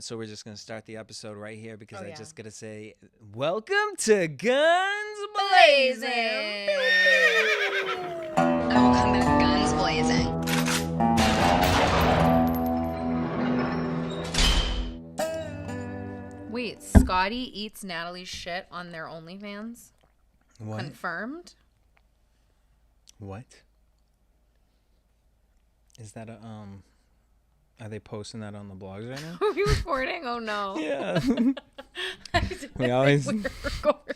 So we're just going to start the episode right here because I just got to say, welcome to Guns Blazing. I'm coming guns blazing. Wait, Scotty eats Natalie's shit on their OnlyFans? What? Confirmed? What? Is that a, are they posting that on the blogs right now? Are we recording? Oh no. Yeah. We always- we're recording.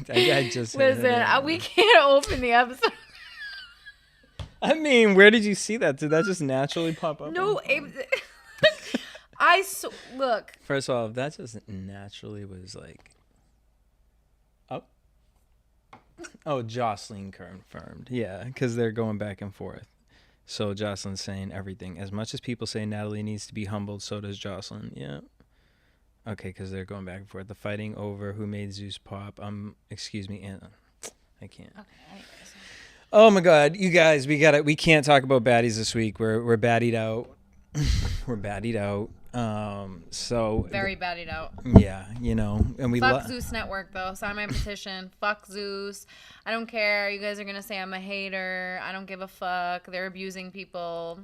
I just Listen, we can't open the episode. I mean, where did you see that? Did that just naturally pop up? No, look. First of all, if that just naturally was like, oh, Jocelyn confirmed. Yeah, because they're going back and forth. So Jocelyn's saying everything. As much as people say Natalie needs to be humbled, so does Jocelyn. Yeah. Okay, because they're going back and forth. The fighting over who made Zeus pop. Excuse me, Anna. I can't. Okay. Anyways. Oh my God, you guys, we can't talk about baddies this week. We're baddied out. We're baddied out. So Very baddied out. Yeah, and we fuck Zeus Network though. Sign my petition. Fuck Zeus. I don't care. You guys are gonna say I'm a hater. I don't give a fuck. They're abusing people.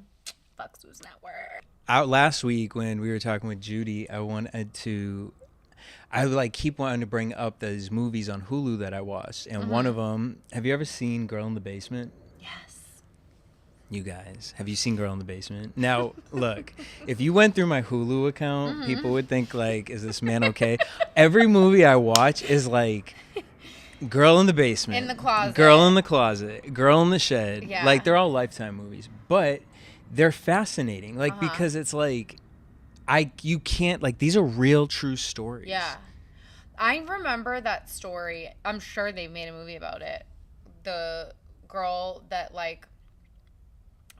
Fuck Zeus Network. Out last week when we were talking with Judi, I keep wanting to bring up those movies on Hulu that I watched, and one of them. Have you ever seen Girl in the Basement? Yes. You guys, have you seen Girl in the Basement? Now, look, if you went through my Hulu account, people would think, like, is this man okay? Every movie I watch is like Girl in the Basement. In the Closet. Girl in the Closet. Girl in the Shed. Yeah. Like, they're all Lifetime movies. But they're fascinating. Like, because it's like, you can't, like, these are real, true stories. Yeah. I remember that story. I'm sure they made a movie about it. The girl that, like,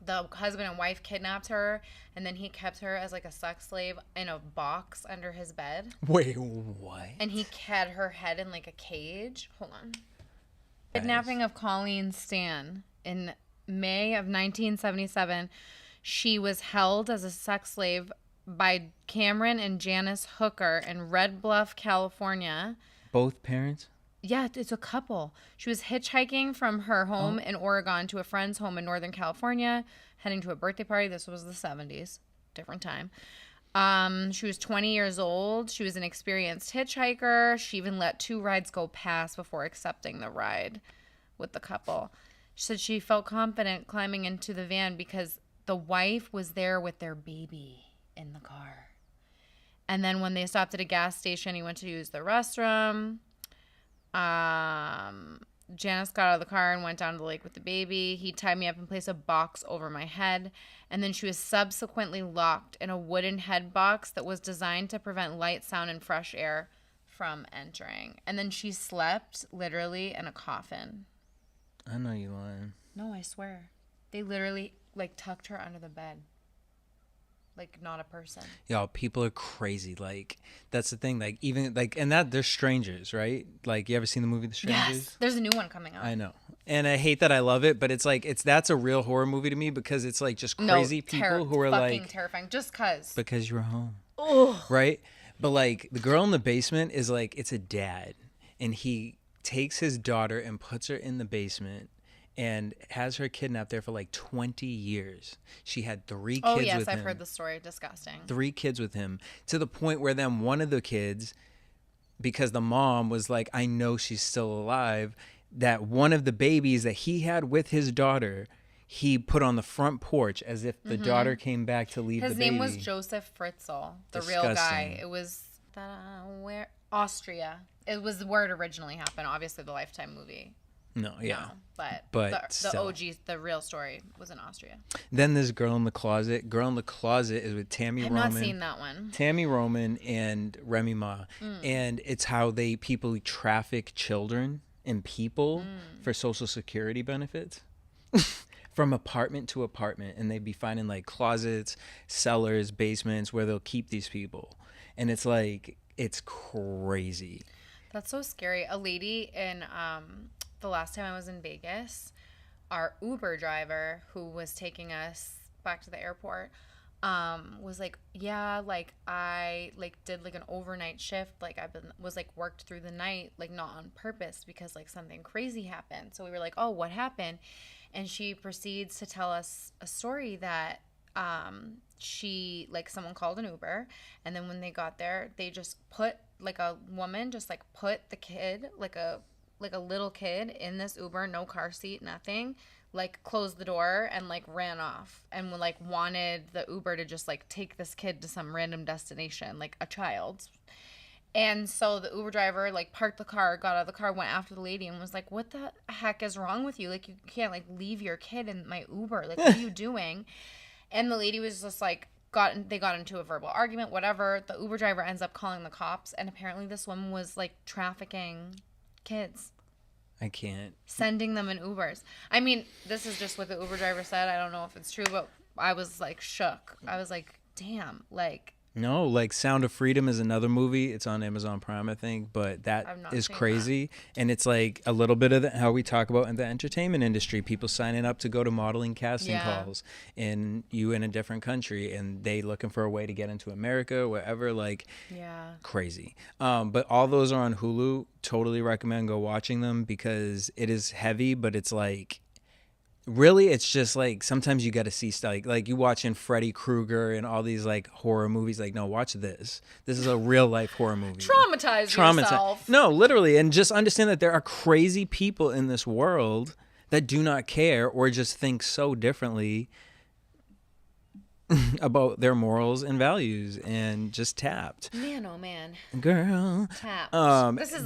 the husband and wife kidnapped her, and then he kept her as like a sex slave in a box under his bed. Wait, what? And he had her head in like a cage. Hold on. Kidnapping of Colleen Stan in May of 1977. She was held as a sex slave by Cameron and Janice Hooker in Red Bluff, California. Both parents? Yeah, it's a couple. She was hitchhiking from her home in Oregon to a friend's home in Northern California, heading to a birthday party. This was the 70s. Different time. She was 20 years old. She was an experienced hitchhiker. She even let 2 rides go past before accepting the ride with the couple. She said she felt confident climbing into the van because the wife was there with their baby in the car. And then when they stopped at a gas station, he went to use the restroom. Janice got out of the car and went down to the lake with the baby. He tied me up and placed a box over my head. And then she was subsequently locked in a wooden head box that was designed to prevent light, sound, and fresh air from entering. And then she slept literally in a coffin. I know you lying. No, I swear. They literally like tucked her under the bed. Like, not a person. Yo, people are crazy. Like, that's the thing. Like, even, like, and that, they're strangers, right? Like, you ever seen the movie The Strangers? Yes. There's a new one coming out. I know. And I hate that I love it, but it's like, that's a real horror movie to me because it's like just crazy people who are fucking like. terrifying. Just cause. Because you're home. Oh. Right? But like, the Girl in the Basement is like, it's a dad. And he takes his daughter and puts her in the basement and has her kidnapped there for like 20 years. She had 3 kids with him. Oh, yes, I've heard the story. Disgusting. 3 kids with him, to the point where then one of the kids, because the mom was like, I know she's still alive, that one of the babies that he had with his daughter, he put on the front porch as if the daughter came back to leave the baby. His name was Joseph Fritzl, the real guy. It was Austria. It was where it originally happened. Obviously, the Lifetime movie. No, yeah. No, but the OG, the real story was in Austria. Then there's Girl in the Closet. Girl in the Closet is with Tammy Roman. I've not seen that one. Tammy Roman and Remy Ma. And it's how people traffic children and people for Social Security benefits. From apartment to apartment. And they'd be finding like closets, cellars, basements where they'll keep these people. And it's like, it's crazy. That's so scary. A lady in the last time I was in Vegas, our Uber driver who was taking us back to the airport, was like, yeah, like I like did like an overnight shift, like was like worked through the night, like not on purpose because like something crazy happened. So we were like, oh, what happened? And she proceeds to tell us a story that she like someone called an Uber, and then when they got there, they just put like a woman just like put the kid like a little kid in this Uber, no car seat, nothing, like closed the door and like ran off and like wanted the Uber to just like take this kid to some random destination, like a child. And so the Uber driver like parked the car, got out of the car, went after the lady and was like, what the heck is wrong with you? Like, you can't like leave your kid in my Uber. Like, what are you doing? And the lady was just like, they got into a verbal argument, whatever. The Uber driver ends up calling the cops, and apparently this woman was like trafficking kids. I can't. Sending them in Ubers. I mean, this is just what the Uber driver said. I don't know if it's true, but I was like shook. I was like, damn, like. No, like Sound of Freedom is another movie. It's on Amazon Prime, I think, but that is crazy. That. And it's like a little bit of how we talk about in the entertainment industry, people signing up to go to modeling casting calls and you in a different country and they looking for a way to get into America, wherever, like crazy. But all those are on Hulu. Totally recommend go watching them because it is heavy, but it's like, really, it's just like sometimes you got to see stuff like you watching Freddy Krueger and all these like horror movies. Like, no, watch this. This is a real life horror movie. Traumatize yourself. No, literally, and just understand that there are crazy people in this world that do not care or just think so differently about their morals and values and just tapped. Man, oh man. Girl. Tapped.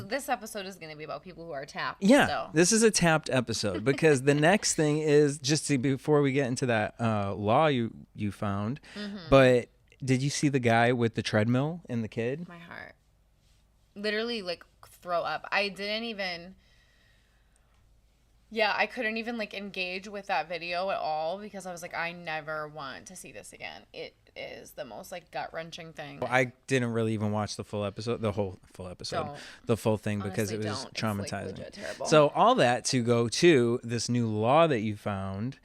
This episode is going to be about people who are tapped. Yeah, so. This is a tapped episode because the next thing is just before we get into that law you found, but did you see the guy with the treadmill and the kid? My heart. Literally like throw up. I didn't even... Yeah, I couldn't even like engage with that video at all because I was like, I never want to see this again. It is the most like gut-wrenching thing. Well, I didn't really even watch the full episode, the full thing because it was traumatizing. It's like legit terrible. So all that to go to this new law that you found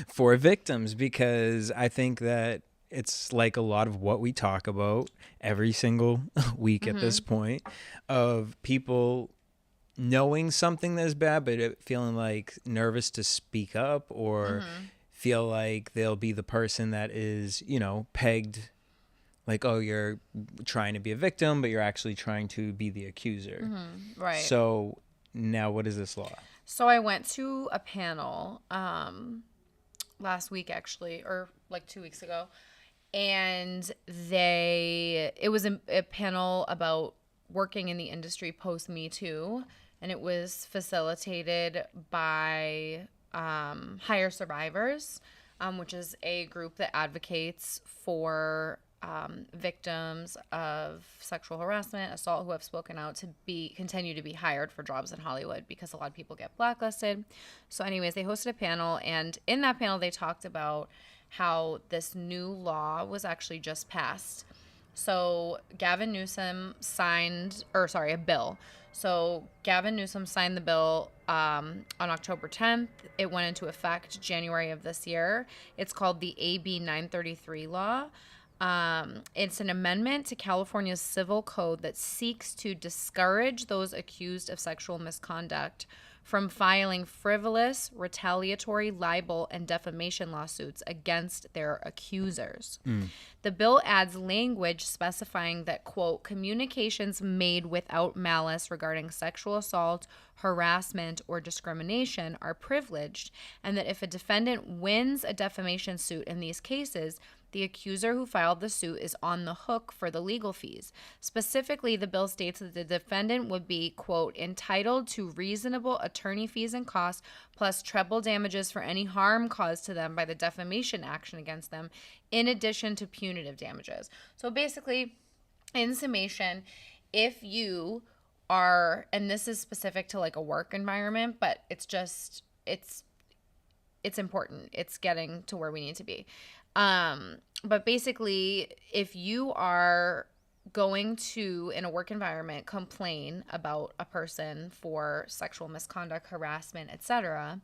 for victims, because I think that it's like a lot of what we talk about every single week at this point of people knowing something that's bad, but feeling like nervous to speak up or feel like they'll be the person that is, pegged like, oh, you're trying to be a victim, but you're actually trying to be the accuser. Right. So now what is this law? So I went to a panel last week, actually, or like 2 weeks ago. And it was a panel about working in the industry post Me Too. And it was facilitated by Hire Survivors, which is a group that advocates for victims of sexual harassment, assault, who have spoken out to continue to be hired for jobs in Hollywood because a lot of people get blacklisted. So anyways, they hosted a panel, and in that panel they talked about how this new law was actually just passed. So Gavin Newsom signed a bill. So Gavin Newsom signed the bill on October 10th. It went into effect January of this year. It's called the AB 933 law. It's an amendment to California's civil code that seeks to discourage those accused of sexual misconduct from filing frivolous, retaliatory, libel, and defamation lawsuits against their accusers. The bill adds language specifying that, quote, communications made without malice regarding sexual assault, harassment, or discrimination are privileged, and that if a defendant wins a defamation suit in these cases, the accuser who filed the suit is on the hook for the legal fees. Specifically, the bill states that the defendant would be, quote, entitled to reasonable attorney fees and costs, plus treble damages for any harm caused to them by the defamation action against them, in addition to punitive damages. So basically, in summation, if you are, and this is specific to like a work environment, but it's important. It's getting to where we need to be. But basically, if you are going to, in a work environment, complain about a person for sexual misconduct, harassment, etc.,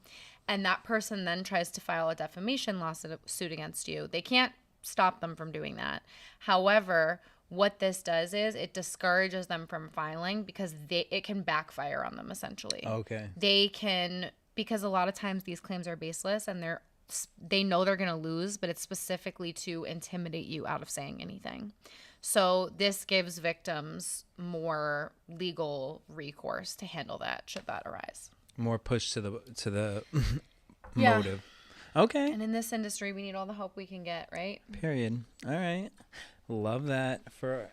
and that person then tries to file a defamation lawsuit against you, they can't stop them from doing that. However, what this does is it discourages them from filing because it can backfire on them, essentially. Okay. They can, because a lot of times these claims are baseless and they know they're going to lose, but it's specifically to intimidate you out of saying anything. So this gives victims more legal recourse to handle that should that arise. More push to the Yeah. motive. Okay. And in this industry, we need all the help we can get, right? Period. All right. Love that for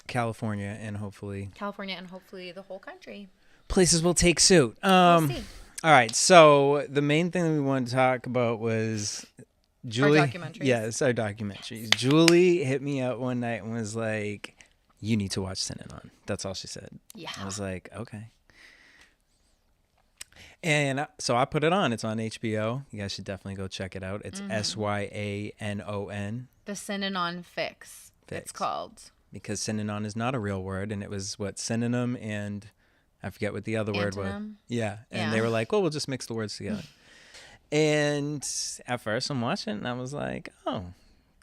California and hopefully the whole country. places will take suit. We'll see. All right. So the main thing that we wanted to talk about was Julie. Our documentaries. Yes, our documentaries. Julie hit me up one night and was like, "You need to watch Synanon." That's all she said. Yeah. I was like, "Okay." And so I put it on. It's on HBO. You guys should definitely go check it out. It's Synanon. The Synanon Fix. It's called. Because Synanon is not a real word, and it was what synonym and I forget what the other word was. Antonym? Yeah, and Yeah. they were like, "Well, we'll just mix the words together." And at first, I'm watching, and I was like, "Oh,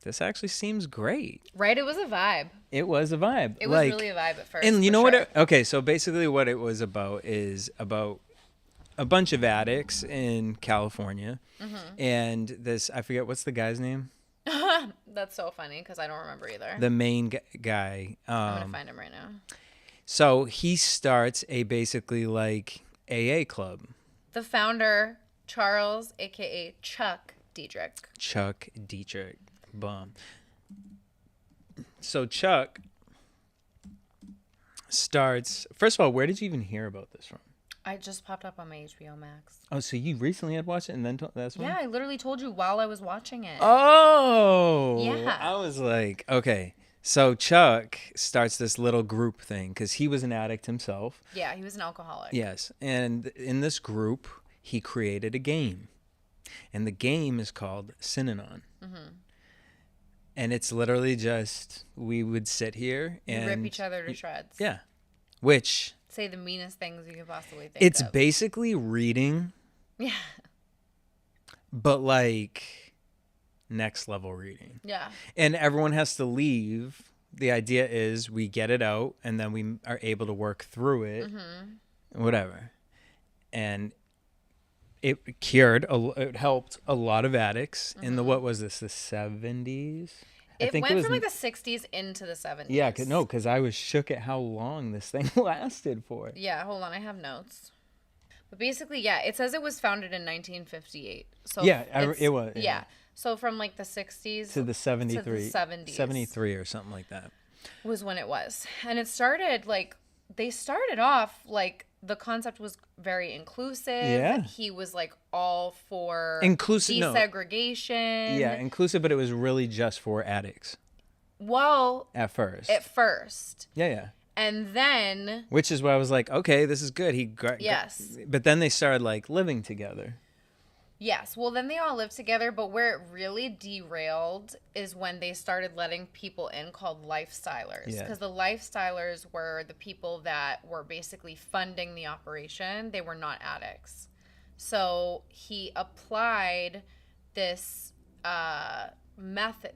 this actually seems great." Right? It was a vibe. It was a vibe. It was really a vibe at first. And you for know sure. okay, so basically, what it was about is about a bunch of addicts in California, and this I forget what's the guy's name. That's so funny because I don't remember either. The main guy. I'm going to find him right now. So he starts a basically like AA club. The founder, Charles, a.k.a. Chuck Dietrich. Chuck Dietrich. Boom. So Chuck starts. First of all, where did you even hear about this from? I just popped up on my HBO Max. Oh, so you recently had watched it and then that's when? Yeah, I literally told you while I was watching it. Oh. Yeah. I was like, okay. So Chuck starts this little group thing because he was an addict himself. Yeah, he was an alcoholic. Yes. And in this group, he created a game. And the game is called Synanon. And it's literally just, we would sit here and rip each other to shreds. Yeah. Which Say the meanest things you could possibly think it's of. basically reading, Yeah. but like next level reading. Yeah. And everyone has to leave. The idea is we get it out and then we are able to work through it, whatever. And it it helped a lot of addicts in the, what was this, the 70s? It went from like the 60s into the 70s. Yeah, because I was shook at how long this thing lasted for. Yeah, hold on, I have notes. But basically, yeah, it says it was founded in 1958. So Yeah, it was. Yeah. So from like the 60s To the 73. to the 70s. 73 or something like that. Was when it was. And it started like, they started off like the concept was very inclusive. Yeah. He was like all for Inclusive, no. desegregation. Yeah, inclusive, but it was really just for addicts Well, at first. at first. Yeah. And then, Which is why I was like, okay, this is good. Yes. But then they started like living together. yes, well, then they all lived together. But where it really derailed is when they started letting people in called lifestylers. Yeah. Because the lifestylers were the people that were basically funding the operation. They were not addicts. So he applied this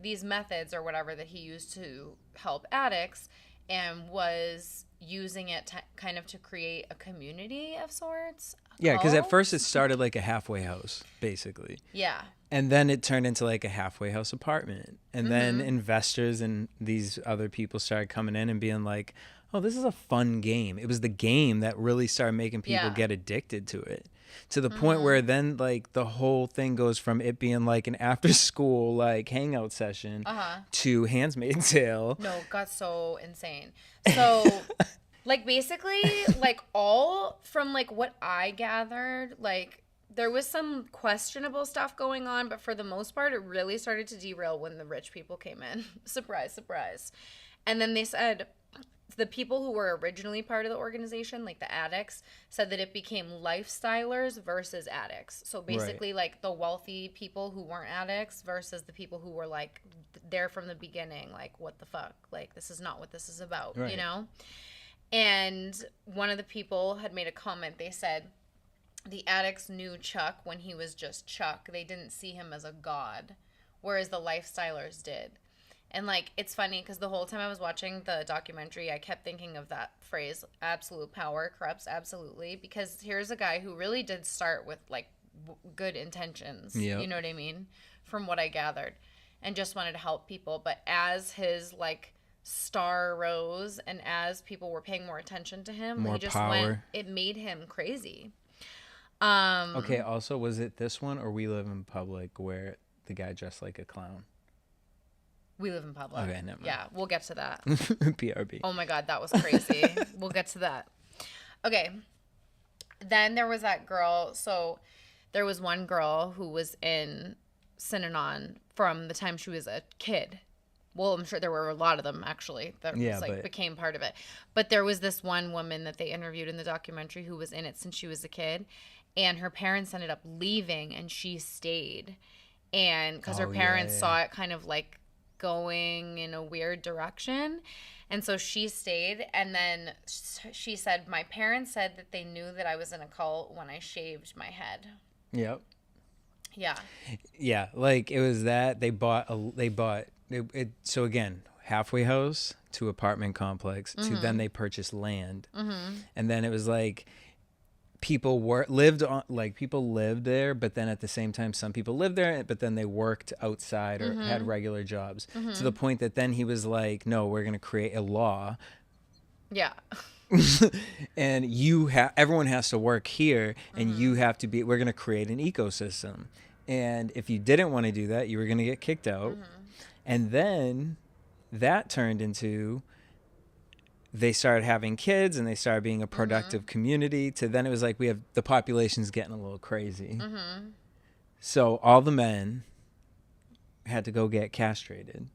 these methods or whatever that he used to help addicts and was using it to kind of to create a community of sorts. Yeah, because at Cult? first it started like a halfway house, basically. Yeah. And then it turned into like a halfway house apartment. And then Mm-hmm. investors and these other people started coming in and being like, oh, this is a fun game. It was the game that really started making people Yeah. get addicted to it. To the point where then like the whole thing goes from it being like an after school like hangout session to Handmaid's Tale. No, it got so insane. So, like, basically, like, all from, like, what I gathered, like, there was some questionable stuff going on, but for the most part, it really started to derail when the rich people came in. Surprise, surprise. And then they said the people who were originally part of the organization, like the addicts, said that it became lifestylers versus addicts. So basically, like the wealthy people who weren't addicts versus the people who were like there from the beginning, like, what the fuck? Like, this is not what this is about, you know? And one of the people had made a comment. They said, the addicts knew Chuck when he was just Chuck. They didn't see him as a god, whereas the lifestylers did. And, like, it's funny because the whole time I was watching the documentary, I kept thinking of that phrase, absolute power corrupts absolutely, because here's a guy who really did start with, like, good intentions. Yep. You know what I mean? From what I gathered. And just wanted to help people. But as his, like, star rose and as people were paying more attention to him, More he just power. it made him crazy. Okay, also, was it this one or We Live in Public where the guy dressed like a clown? We Live in Public. Okay, never mind. Yeah, we'll get to that. PRB. Oh my God, that was crazy. We'll get to that. Okay. Then there was that girl. So there was one girl who was in Synanon from the time she was a kid. Well, I'm sure there were a lot of them, actually, that became part of it. But there was this one woman that they interviewed in the documentary who was in it since she was a kid. And her parents ended up leaving, and she stayed. And because her parents saw it kind of like going in a weird direction. And so she stayed. And then she said, my parents said that they knew that I was in a cult when I shaved my head. Yep. Yeah. Yeah, like it was that they bought it. So again, halfway house to apartment complex to then they purchased land, and then it was like people lived there, but then at the same time some people lived there, but then they worked outside or had regular jobs to the point that then he was like, no, we're gonna create a law. Yeah. And everyone has to work here, and you have to we're going to create an ecosystem. And if you didn't want to do that, you were going to get kicked out. And then that turned into, they started having kids and they started being a productive community, to then it was like, the population's getting a little crazy. So all the men had to go get castrated.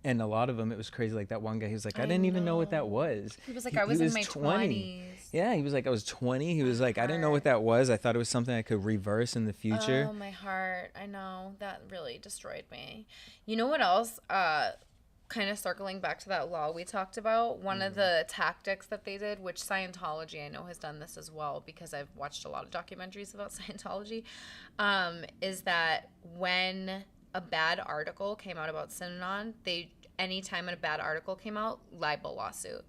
And a lot of them, it was crazy. Like that one guy, he was like, I didn't even know what that was. He was like, I was in my 20s. Yeah, he was like, I was 20. He was like, I didn't know what that was. I thought it was something I could reverse in the future. Oh, my heart. I know. That really destroyed me. You know what else? Kind of circling back to that law we talked about, one of the tactics that they did, which Scientology I know has done this as well because I've watched a lot of documentaries about Scientology, is that when a bad article came out about Synanon, anytime a bad article came out, libel lawsuit.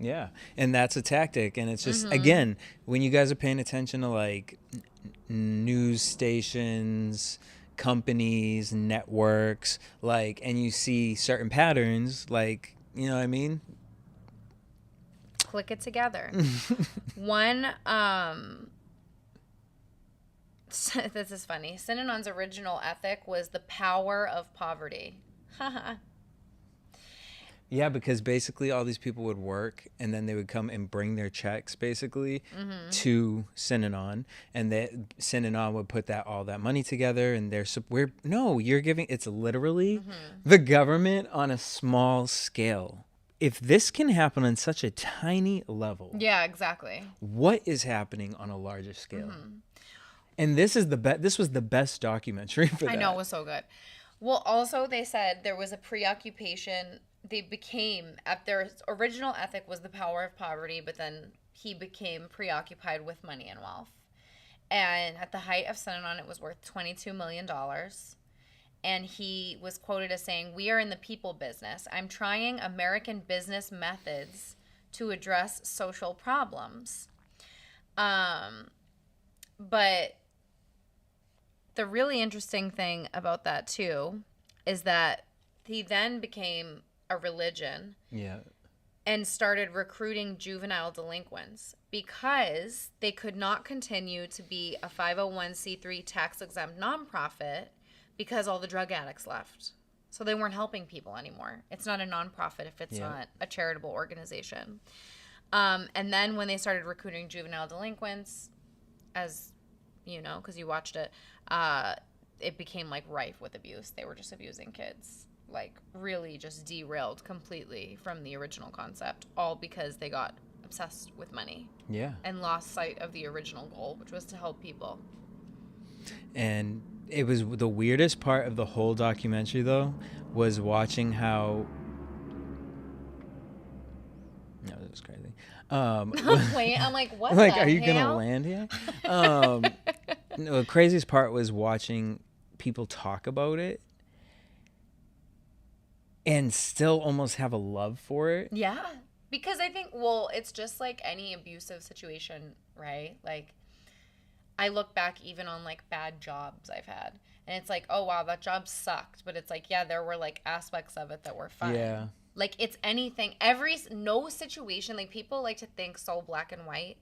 Yeah, and that's a tactic, and it's just, again, when you guys are paying attention to like news stations, companies, networks, like, and you see certain patterns, like, you know what I mean? Click it together. One, this is funny. Synanon's original ethic was the power of poverty. Yeah, because basically all these people would work, and then they would come and bring their checks basically to Synanon, and Synanon would put all that money together, and you're giving, it's literally the government on a small scale. If this can happen on such a tiny level, yeah, exactly. What is happening on a larger scale? And this was the best documentary for that. I know, it was so good. Well, also they said there was a preoccupation. Their original ethic was the power of poverty, but then he became preoccupied with money and wealth. And at the height of Synanon, it was worth $22 million. And he was quoted as saying, "We are in the people business. I'm trying American business methods to address social problems." But the really interesting thing about that, too, is that he then became a religion. Yeah. And started recruiting juvenile delinquents because they could not continue to be a 501c3 tax-exempt nonprofit because all the drug addicts left. So they weren't helping people anymore. It's not a nonprofit if it's not a charitable organization. And then when they started recruiting juvenile delinquents, as you know, because you watched it, it became like rife with abuse. They were just abusing kids, like really just derailed completely from the original concept, all because they got obsessed with money. Yeah. And lost sight of the original goal, which was to help people. And it was the weirdest part of the whole documentary, though, was watching how... No, this was crazy. Wait, I'm like, what? Like, the are you hell? gonna land here? No, the craziest part was watching people talk about it and still almost have a love for it. Yeah, because I think, well, it's just like any abusive situation, right? Like, I look back even on like bad jobs I've had, and it's like, oh wow, that job sucked, but it's like, yeah, there were like aspects of it that were fun. Yeah. Like, it's anything, no situation, like, people like to think so black and white.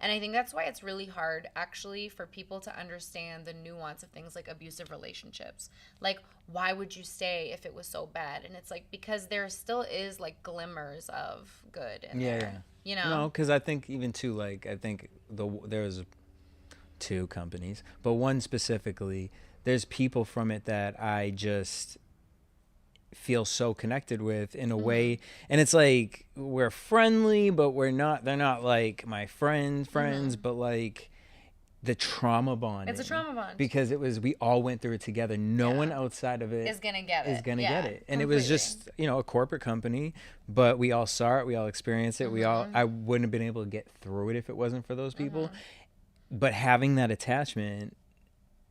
And I think that's why it's really hard, actually, for people to understand the nuance of things like abusive relationships. Like, why would you stay if it was so bad? And it's like, because there still is like glimmers of good in there. You know? No, because I think even too, like, I think there's 2 companies, but one specifically, there's people from it that I just feel so connected with in a way, and it's like we're friendly, but they're not like my friends, but like the trauma bond. It's a trauma bond. Because we all went through it together. No one outside of it is gonna get it. Get it. And completely. It was just, a corporate company, but we all saw it, we all experienced it. I wouldn't have been able to get through it if it wasn't for those people. But having that attachment,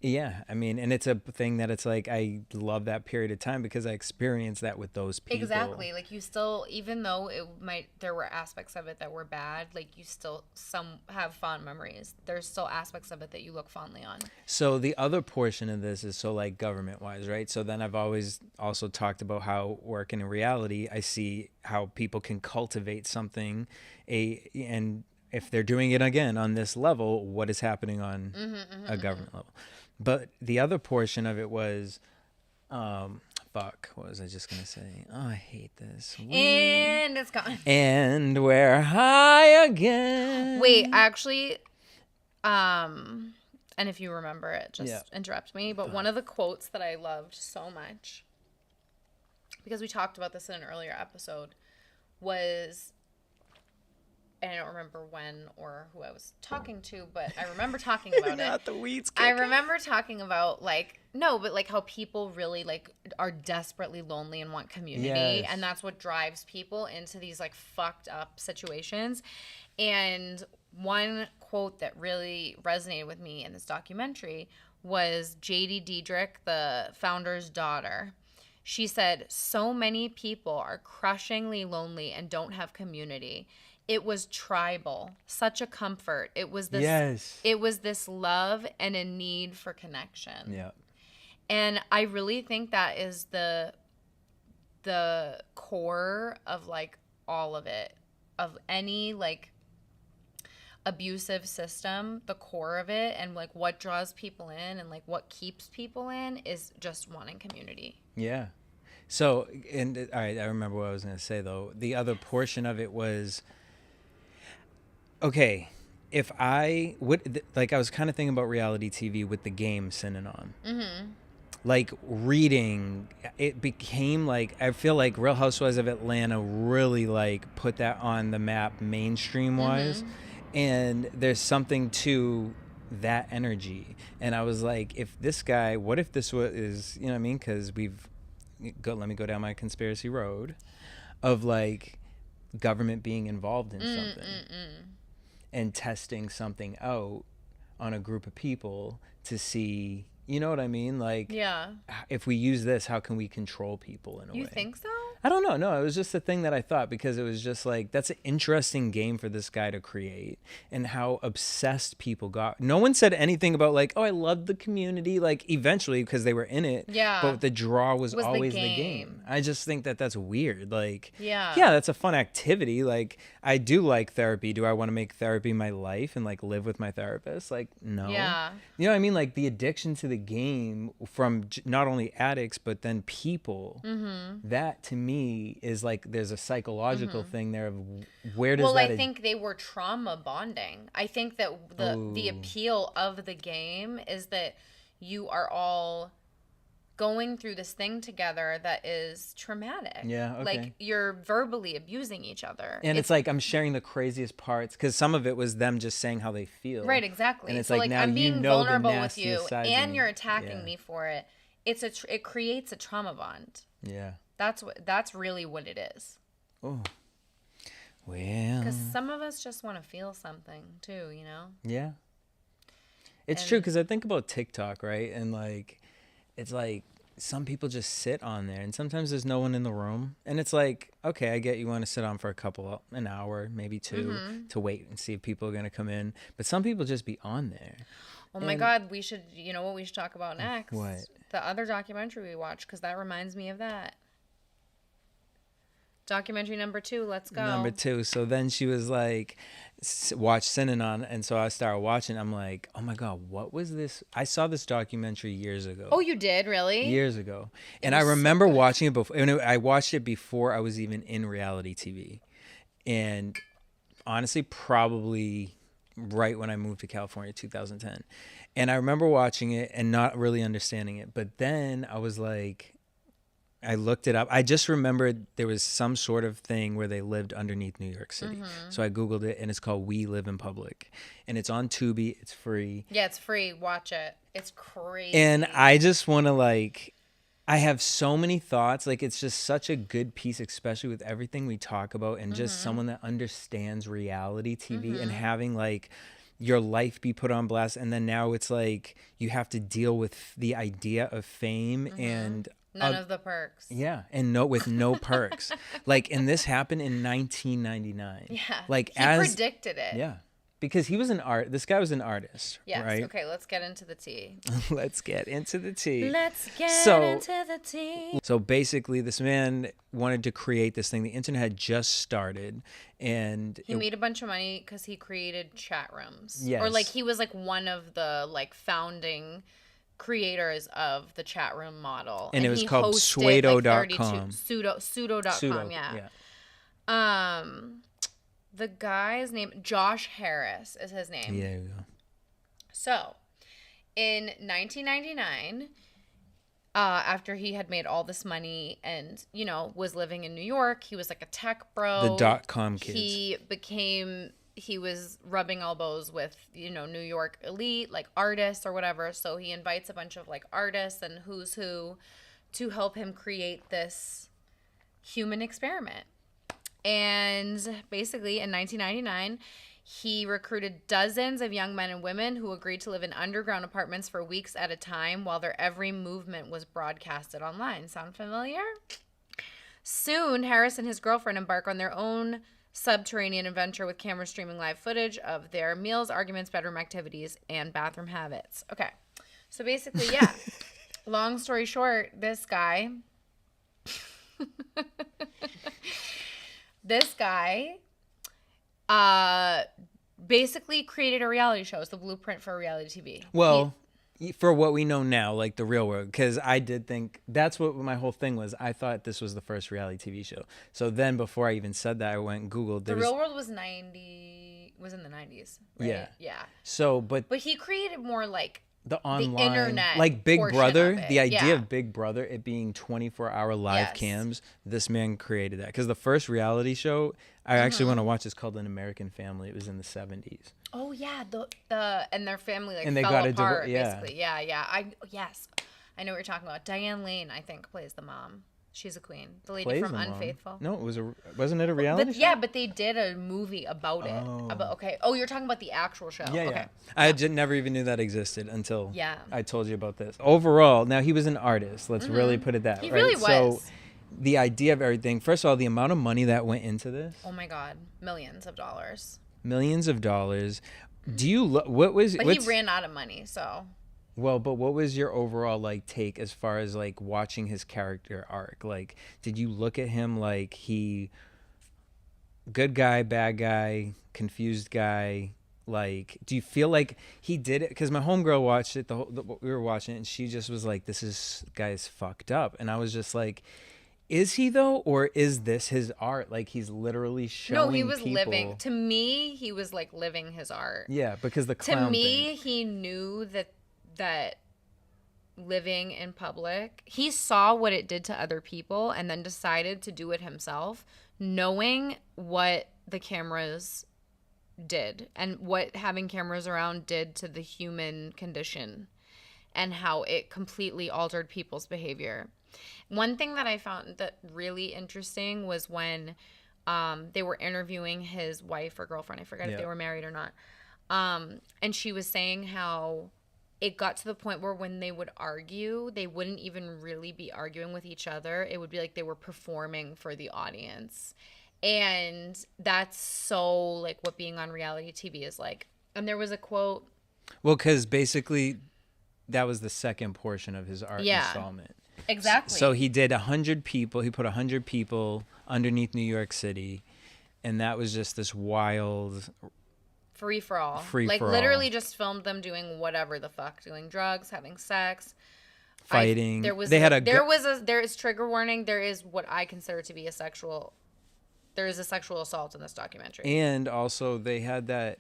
yeah, I mean, and it's a thing that it's like, I love that period of time because I experienced that with those people. Exactly. Like, you still, even though there were aspects of it that were bad, like, you still have fond memories. There's still aspects of it that you look fondly on. So the other portion of this is like government wise, right? So then I've always also talked about how working in reality, I see how people can cultivate something, and if they're doing it again on this level, what is happening on a government level. But the other portion of it was, what was I just going to say? Oh, I hate this. And it's gone. And we're high again. Wait, actually, and if you remember it, just interrupt me. But one of the quotes that I loved so much, because we talked about this in an earlier episode, was, and I don't remember when or who I was talking to, but I remember talking about Not it. the weeds I kicking. remember talking about, like, no, but like how people really like are desperately lonely and want community. Yes. And that's what drives people into these like fucked up situations. And one quote that really resonated with me in this documentary was Judi Diedrich, the founder's daughter. She said, so many people are crushingly lonely and don't have community. It was tribal, such a comfort. It was this, Yes. It was this love and a need for connection. Yeah. And I really think that is the core of like all of it, of any like abusive system. The core of it, and like what draws people in and like what keeps people in, is just wanting community. Yeah. So, and all right, I remember what I was going to say though. The other portion of it was, okay, if I would, like, I was kind of thinking about reality TV with the game Synanon. Like, reading, it became like, I feel like Real Housewives of Atlanta really like put that on the map mainstream wise. And there's something to that energy. And I was like, if this guy, what if this was, you know what I mean? Because let me go down my conspiracy road of like government being involved in something and testing something out on a group of people to see, you know what I mean? Like, Yeah. if we use this, how can we control people in a way? You think so? I don't know. No, it was just a thing that I thought, because it was just like, that's an interesting game for this guy to create, and how obsessed people got. No one said anything about like, oh, I love the community, like eventually, because they were in it. Yeah. But the draw was the always the game. game. I just think that that's weird. Like, Yeah. yeah, that's a fun activity. Like, I do like therapy. Do I want to make therapy my life and like live with my therapist? Like, no. Yeah. You know what I mean? Like, the addiction to the game from not only addicts, but then people, that to me is like, there's a psychological thing there of where does I think they were trauma bonding. I think that the appeal of the game is that you are all going through this thing together that is traumatic. Yeah, okay. Like, you're verbally abusing each other. And it's like, I'm sharing the craziest parts, because some of it was them just saying how they feel. Right, exactly. And it's so like, now I'm you being know the vulnerable with you, nastiest sides of and me. you're attacking Yeah. me for it. It creates a trauma bond. Yeah. That's really what it is. Oh. Well, Because some of us just want to feel something too, you know? yeah. It's true, because I think about TikTok, right? And like, it's like some people just sit on there, and sometimes there's no one in the room. And it's like, okay, I get you want to sit on for an hour, maybe two, to wait and see if people are going to come in. But some people just be on there. Oh my God, you know what we should talk about next? What? The other documentary we watched, because that reminds me of that. Documentary number 2, let's go. Number 2. So then she was like, watch Synanon. And so I started watching. I'm like, oh my God, what was this? I saw this documentary years ago. Oh, you did? Really? Years ago. And I remember watching it before. And I watched it before I was even in reality TV. And honestly, probably right when I moved to California, 2010. And I remember watching it and not really understanding it. But then I was like, I looked it up. I just remembered there was some sort of thing where they lived underneath New York City. So I Googled it, and it's called We Live in Public. And it's on Tubi. It's free. Yeah, it's free. Watch it. It's crazy. And I just want to, like, I have so many thoughts. Like, it's just such a good piece, especially with everything we talk about, and just someone that understands reality TV and having, like, your life be put on blast. And then now it's like you have to deal with the idea of fame and none of the perks. Yeah, and with no perks. Like, and this happened in 1999. Yeah, like he predicted it. Yeah, because this guy was an artist. Yes. Right. Okay, let's get into the tea. Let's get into the tea. Let's get into the tea. So basically, this man wanted to create this thing. The internet had just started, and He made a bunch of money because he created chat rooms. Yes. Or like he was like one of the like founding creators of the chat room model, and it was he called hosted, Pseudo.com. Pseudo.com. Yeah. The guy's name, Josh Harris is his name. Yeah. We go. So in 1999, after he had made all this money and, you know, was living in New York, he was like a tech bro. The .com kids. He was rubbing elbows with, you know, New York elite, like artists or whatever. So he invites a bunch of like artists and who's who to help him create this human experiment. And basically in 1999, he recruited dozens of young men and women who agreed to live in underground apartments for weeks at a time while their every movement was broadcasted online. Sound familiar? Soon, Harris and his girlfriend embark on their own subterranean adventure with cameras streaming live footage of their meals, arguments, bedroom activities, and bathroom habits. Okay. So basically, yeah. Long story short, this guy basically created a reality show. It's the blueprint for reality TV. Well, for what we know now, like the real world, because I did think that's what my whole thing was. I thought this was the first reality TV show. So then before I even said that, I went and Googled. The real world was in the 90s, right? Yeah. So, but he created more like the online, the internet, like Big Brother, the idea yeah. of Big Brother, it being 24-hour live Yes. cams. This man created that, because the first reality show I actually want to watch is called An American Family. It was in the 70s. Oh yeah, the and their family like and they fell got apart yeah. basically. Yeah. I know what you're talking about. Diane Lane, I think, plays the mom. She's a queen. The lady Plays from the mom. Unfaithful. No, wasn't it a reality show? Yeah, but they did a movie about it. Okay. Oh, you're talking about the actual show. Yeah, okay. I never even knew that existed until Yeah. I told you about this. Overall, now he was an artist. Let's really put it that way. He really was. So the idea of everything, first of all, the amount of money that went into this. Oh my God, millions of dollars. Millions of dollars. Do you what was? But he ran out of money, so. Well, but what was your overall like take as far as like watching his character arc? Like, did you look at him like he good guy, bad guy, confused guy? Like, do you feel like he did it? Because my homegirl watched it, we were watching it, and she just was like, this guy's fucked up. And I was just like, is he though? Or is this his art? Like, he's literally showing No, he was people... living. To me, he was like living his art. Yeah, because the clown To me, thing. he knew that living in public, he saw what it did to other people and then decided to do it himself, knowing what the cameras did and what having cameras around did to the human condition and how it completely altered people's behavior. One thing that I found that really interesting was when They were interviewing his wife or girlfriend. I forget if they were married or not. And she was saying how it got to the point where when they would argue, they wouldn't even really be arguing with each other. It would be like they were performing for the audience. And that's so like what being on reality TV is like. And there was a quote. Well, because basically that was the second portion of his art installment. Exactly. So he did 100 people. He put 100 people underneath New York City. And that was just this wild... Free for all. Like literally just filmed them doing whatever the fuck, doing drugs, having sex, fighting. There is trigger warning. There is what I consider to be a sexual assault in this documentary. And also they had that.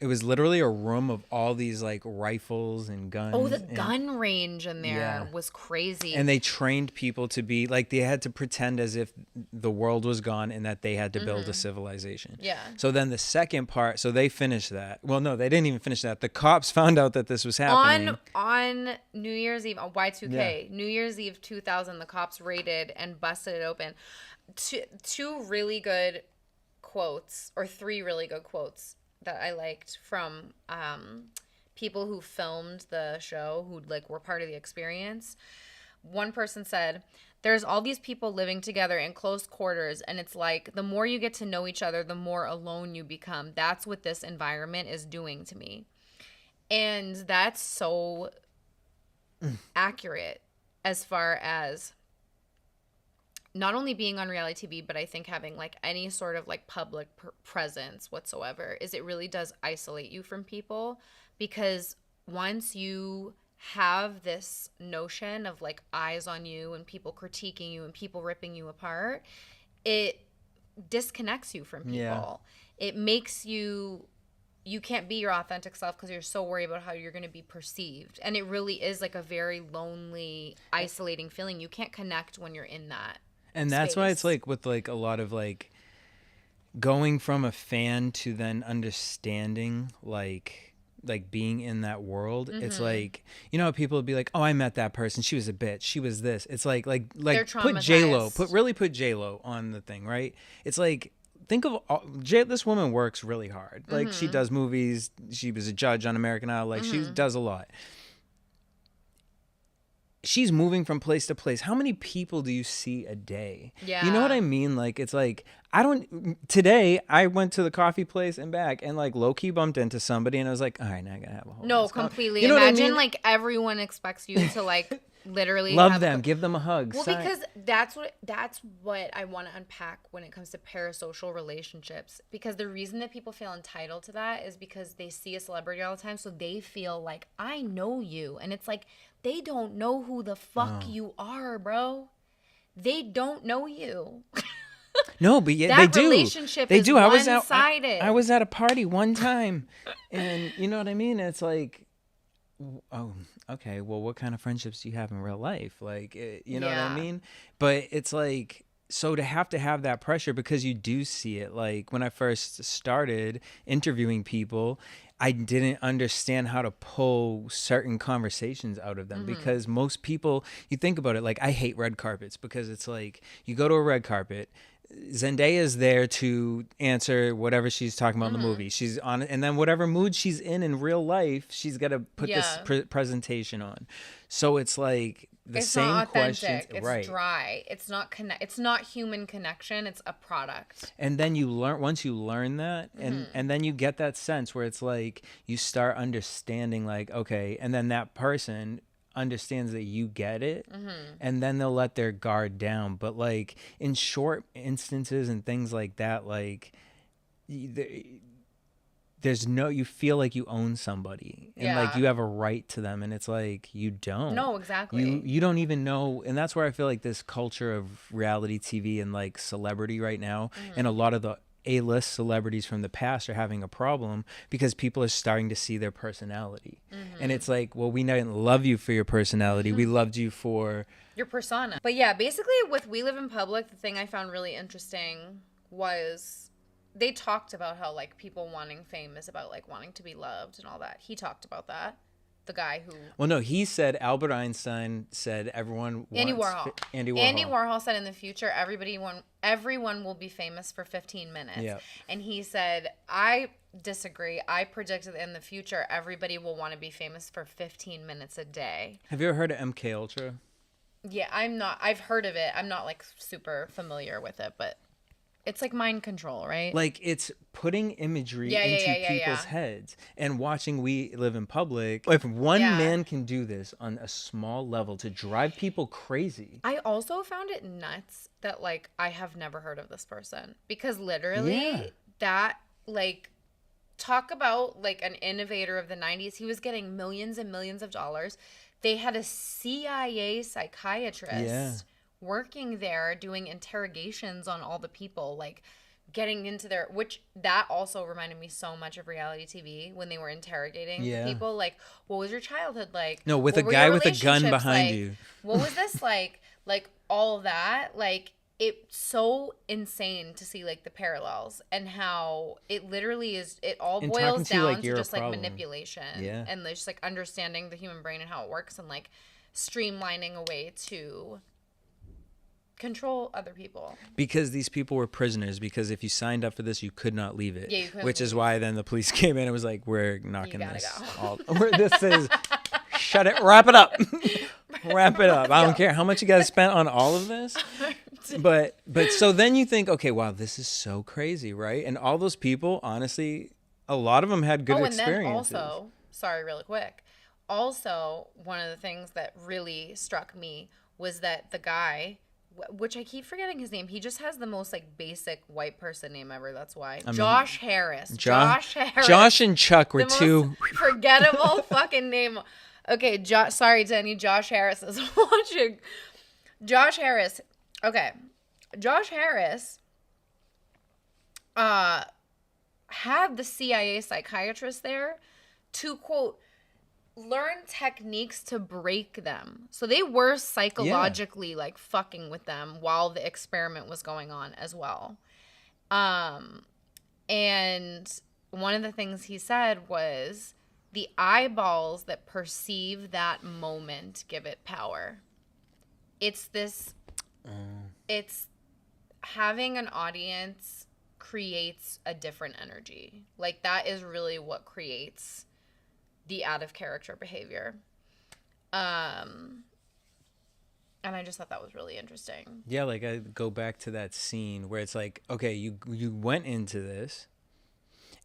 It was literally a room of all these like rifles and guns. Oh, the gun range in there was crazy. And they trained people to be like, they had to pretend as if the world was gone and that they had to build a civilization. Yeah. So then the second part, so they finished that. Well, no, they didn't even finish that. The cops found out that this was happening. On New Year's Eve, on Y2K, New Year's Eve 2000, the cops raided and busted it open. Two really good quotes, or three really good quotes that I liked from people who filmed the show, who like were part of the experience. One person said, "There's all these people living together in close quarters, and it's like the more you get to know each other, the more alone you become. That's what this environment is doing to me." And that's so accurate as far as not only being on reality TV, but I think having like any sort of like public presence whatsoever, is it really does isolate you from people, because once you have this notion of like eyes on you and people critiquing you and people ripping you apart, it disconnects you from people. Yeah. It makes you can't be your authentic self because you're so worried about how you're going to be perceived. And it really is like a very lonely, isolating feeling. You can't connect when you're in that. And that's why it's like with like a lot of like going from a fan to then understanding like being in that world. It's like, you know, people would be like, "Oh, I met that person. She was a bitch. She was this." It's like put J-Lo, put J-Lo on the thing, right? It's like, think of this woman works really hard. Like she does movies. She was a judge on American Idol. Like she does a lot. She's moving from place to place. How many people do you see a day? Yeah. You know what I mean? Like, it's like, today I went to the coffee place and back and like low key bumped into somebody and I was like, all right, now I gotta have a whole. No, completely. You know Imagine what I mean? Like everyone expects you to like literally love them, give them a hug. Well, because that's what I want to unpack when it comes to parasocial relationships. Because the reason that people feel entitled to that is because they see a celebrity all the time, so they feel like, I know you. And it's like, they don't know who the fuck you are, bro. They don't know you. No, but yeah, they do. Relationship is one-sided. I was at a party one time, and you know what I mean? It's like, oh, okay, well, what kind of friendships do you have in real life? Like, you know what I mean? But it's like, so to have that pressure, because you do see it. Like when I first started interviewing people, I didn't understand how to pull certain conversations out of them because most people, you think about it, like I hate red carpets because it's like you go to a red carpet, Zendaya's there to answer whatever she's talking about in the movie. She's on, and then whatever mood she's in real life, she's got to put this presentation on. So it's like the same questions. It's dry. It's not It's not human connection. It's a product. And then you learn, once you learn that, and then you get that sense where it's like you start understanding, like, okay, and then that person understands that you get it, and then they'll let their guard down. But like in short instances and things like that, like there's no, you feel like you own somebody and like you have a right to them, and it's like you don't. No, exactly. You don't even know. And that's where I feel like this culture of reality TV and like celebrity right now, and a lot of the A-list celebrities from the past are having a problem because people are starting to see their personality. And it's like, well, we didn't love you for your personality. We loved you for your persona. But yeah, basically with We Live in Public, the thing I found really interesting was they talked about how like people wanting fame is about like wanting to be loved and all that. He talked about that. the guy who. Well, no, he said Albert Einstein said everyone wants Andy Warhol. Andy Warhol. Andy Warhol said in the future everyone will be famous for 15 minutes. Yep. And he said, I disagree. I predict that in the future everybody will want to be famous for 15 minutes a day. Have you ever heard of MK Ultra? Yeah, I've heard of it. I'm not like super familiar with it, but it's like mind control, right? Like it's putting imagery into people's heads and watching We Live in Public. If one man can do this on a small level to drive people crazy. I also found it nuts that like I have never heard of this person because literally that like talk about like an innovator of the 90s. He was getting millions and millions of dollars. They had a CIA psychiatrist working there doing interrogations on all the people, like getting into their, which that also reminded me so much of reality TV when they were interrogating people. Like, what was your childhood like? No, with what a guy with a gun relationships behind like? you. What was this like? Like all of that, like it's so insane to see like the parallels and how it literally is. It all And boils talking to you down like to you're a just like problem. manipulation Yeah. and just like understanding the human brain and how it works and like streamlining a way to control other people. Because these people were prisoners. Because if you signed up for this, you could not leave it. Yeah, you couldn't which is leave. why then the police came in and was like, "We're knocking gotta this. go." This is shut it. Wrap it up. Wrap it up. I don't care how much you guys spent on all of this. But so then you think, okay, wow, this is so crazy, right? And all those people, honestly, a lot of them had good experiences. Then also, sorry, really quick. Also, one of the things that really struck me was that the guy, which I keep forgetting his name, he just has the most like basic white person name ever. That's why. Josh Harris. Josh Harris. Josh and Chuck were the two most forgettable fucking name. Okay, sorry to any Josh Harris is watching. Josh Harris. Okay. Josh Harris had the CIA psychiatrist there to, quote, learn techniques to break them. So they were psychologically like fucking with them while the experiment was going on as well. And one of the things he said was the eyeballs that perceive that moment give it power. It's this, it's having an audience creates a different energy. Like that is really what creates the out of character behavior. And I just thought that was really interesting. Yeah, like I go back to that scene where it's like, okay, you went into this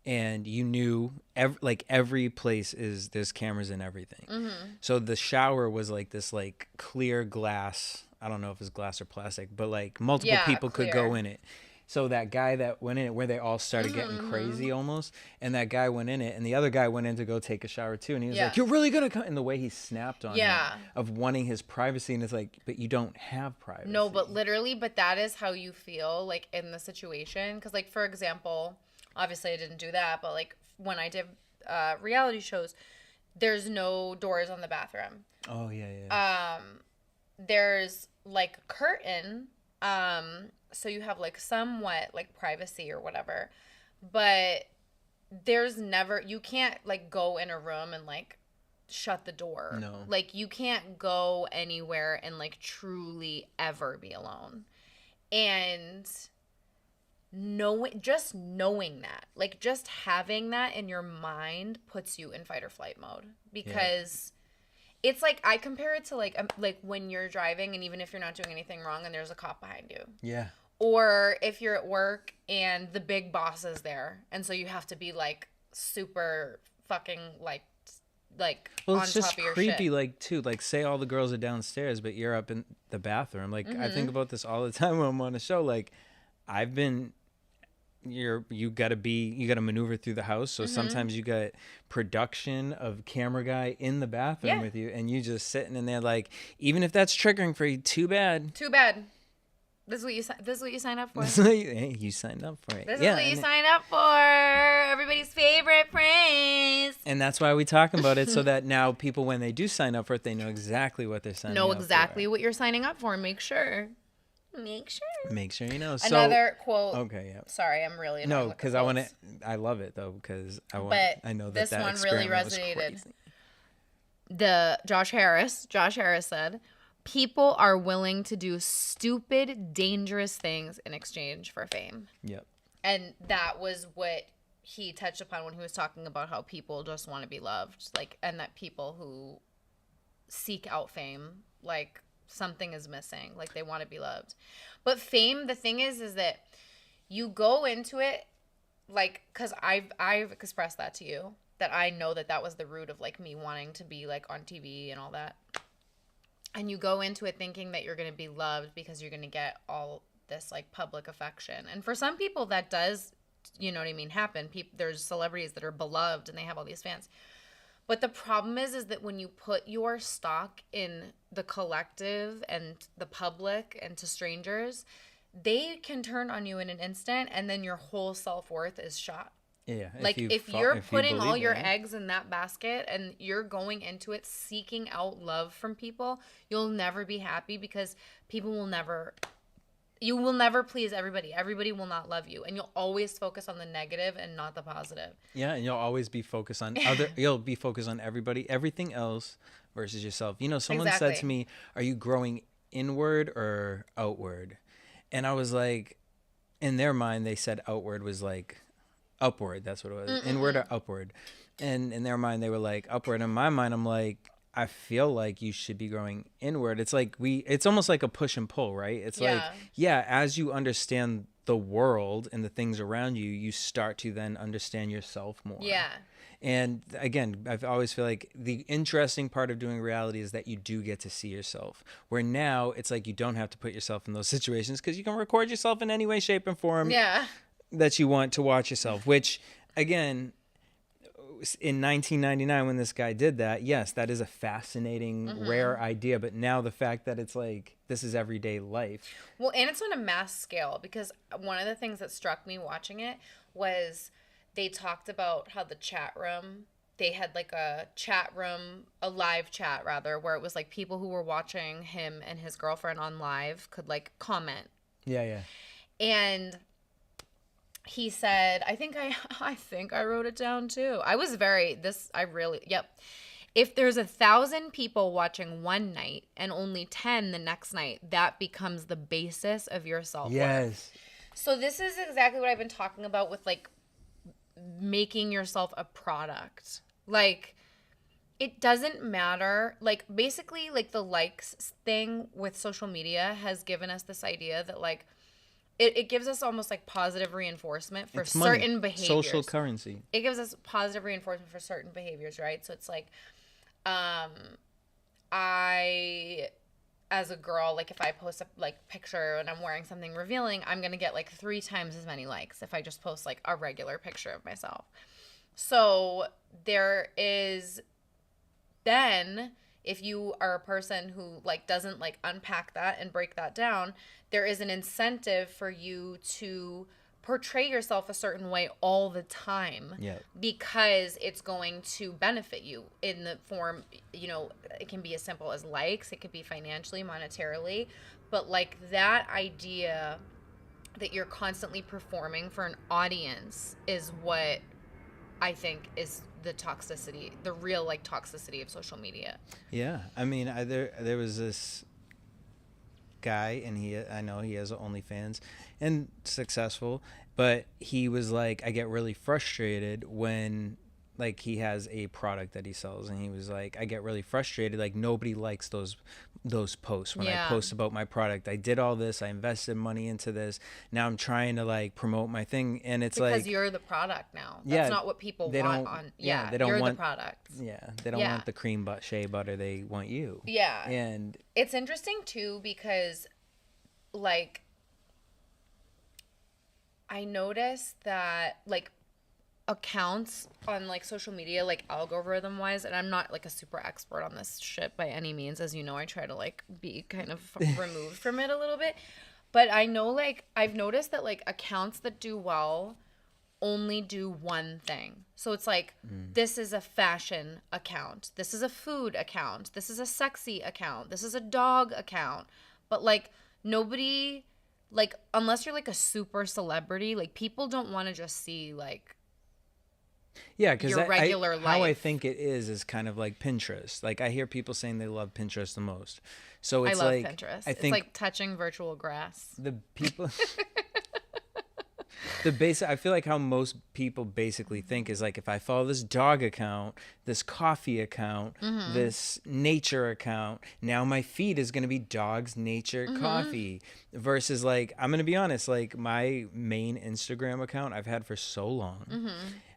and you knew every place there's cameras and everything. Mm-hmm. So the shower was like this like clear glass. I don't know if it's glass or plastic, but like multiple people could go in it. So that guy that went in it, where they all started getting crazy almost, and that guy went in it, and the other guy went in to go take a shower too, and he was like, "You're really gonna come?" And the way he snapped on him of wanting his privacy, and it's like, but you don't have privacy. No, but literally, but that is how you feel like in the situation. Because like for example, obviously I didn't do that, but like when I did reality shows, there's no doors on the bathroom. Oh yeah. There's like a curtain. So you have like somewhat like privacy or whatever, but there's never, you can't like go in a room and like shut the door. No. Like you can't go anywhere and like truly ever be alone. And just knowing that, like just having that in your mind puts you in fight or flight mode because it's like, I compare it to like when you're driving and even if you're not doing anything wrong and there's a cop behind you. Yeah. Or if you're at work and the big boss is there. And so you have to be like super fucking like well, on it's top just of your creepy, shit. like too, like say all the girls are downstairs, but you're up in the bathroom. Like I think about this all the time when I'm on a show. Like you gotta maneuver through the house. So sometimes you got production of camera guy in the bathroom with you, and you just sitting in there like, even if that's triggering for you, too bad. This is what you sign up for. Hey, you signed up for it. This is what you sign up for. Everybody's favorite phrase. And that's why we talk about it, so that now people, when they do sign up for it, they know exactly what they're signing up for. Know exactly what you're signing up for. Make sure. Make sure you know. Another quote. Okay, yeah. Sorry, I'm really no, because I love it though, because I know that this one really resonated. Josh Harris said, people are willing to do stupid, dangerous things in exchange for fame. Yep. And that was what he touched upon when he was talking about how people just want to be loved, like, and that people who seek out fame, like, something is missing, like they want to be loved. But fame, the thing is that you go into it, like, because I've expressed that to you, that I know that was the root of, like, me wanting to be, like, on TV and all that. And you go into it thinking that you're going to be loved because you're going to get all this, like, public affection. And for some people that does, you know what I mean, happen. There's celebrities that are beloved and they have all these fans. But the problem is that when you put your stock in the collective and the public and to strangers, they can turn on you in an instant, and then your whole self-worth is shot. Yeah. Like, if you're putting all your eggs in that basket and you're going into it seeking out love from people, you'll never be happy because you will never please everybody. Everybody will not love you. And you'll always focus on the negative and not the positive. Yeah, and you'll always be focused on you'll be focused on everything else versus yourself. You know, someone said to me, "Are you growing inward or outward?" And I was like, in their mind, they said outward was like upward. That's what it was. Inward or upward. And in their mind, they were like upward. In my mind, I'm like, I feel like you should be growing inward. It's like it's almost like a push and pull, right? It's like, as you understand the world and the things around you, you start to then understand yourself more. Yeah. And again, I always feel like the interesting part of doing reality is that you do get to see yourself. Where now it's like you don't have to put yourself in those situations because you can record yourself in any way, shape, and form that you want to watch yourself. Which, again, in 1999 when this guy did that, yes, that is a fascinating, rare idea. But now the fact that it's like this is everyday life. Well, and it's on a mass scale, because one of the things that struck me watching it was they talked about how the chat room, they had like a live chat rather, where it was like people who were watching him and his girlfriend on live could like comment. Yeah. And he said, I think I wrote it down too. If there's 1,000 people watching one night and only 10 the next night, that becomes the basis of your self-worth. Yes. So this is exactly what I've been talking about with like making yourself a product. Like, it doesn't matter. Like, basically, like the likes thing with social media has given us this idea that like, it gives us almost like positive reinforcement for certain behaviors. Social currency. It gives us positive reinforcement for certain behaviors, right? So it's like, I, as a girl, like if I post a like picture and I'm wearing something revealing, I'm going to get like 3 times as many likes if I just post like a regular picture of myself. So there is then, if you are a person who like doesn't like unpack that and break that down, there is an incentive for you to portray yourself a certain way all the time, because it's going to benefit you in the form, you know, it can be as simple as likes, it could be financially, monetarily, but like that idea that you're constantly performing for an audience is what I think is the toxicity, the real like toxicity of social media. Yeah, I mean, there was this guy, and I know he has OnlyFans and successful, but he was like, I get really frustrated when like he has a product that he sells, and he was like, I get really frustrated, like nobody likes those posts when I post about my product. I did all this, I invested money into this, now I'm trying to like promote my thing, and it's because like you're the product now. That's not what people want on. They don't want the product. They don't want the cream shea butter, they want you. And it's interesting too, because like I noticed that like accounts on like social media, like algorithm wise, and I'm not like a super expert on this shit by any means, as you know, I try to like be kind of removed from it a little bit, but I know like I've noticed that like accounts that do well only do one thing. So it's like, this is a fashion account, this is a food account, this is a sexy account, this is a dog account, but like nobody, like unless you're like a super celebrity, like people don't want to just see like Yeah, because your regular how I life. think it is kind of like Pinterest. Like I hear people saying they love Pinterest the most. So I it's love like Pinterest. I It's think like touching virtual grass. the people the basic I feel like how most people basically think is like if I follow this dog account, this coffee account, this nature account, now my feed is going to be dogs, nature, coffee versus like I'm going to be honest, like my main Instagram account I've had for so long.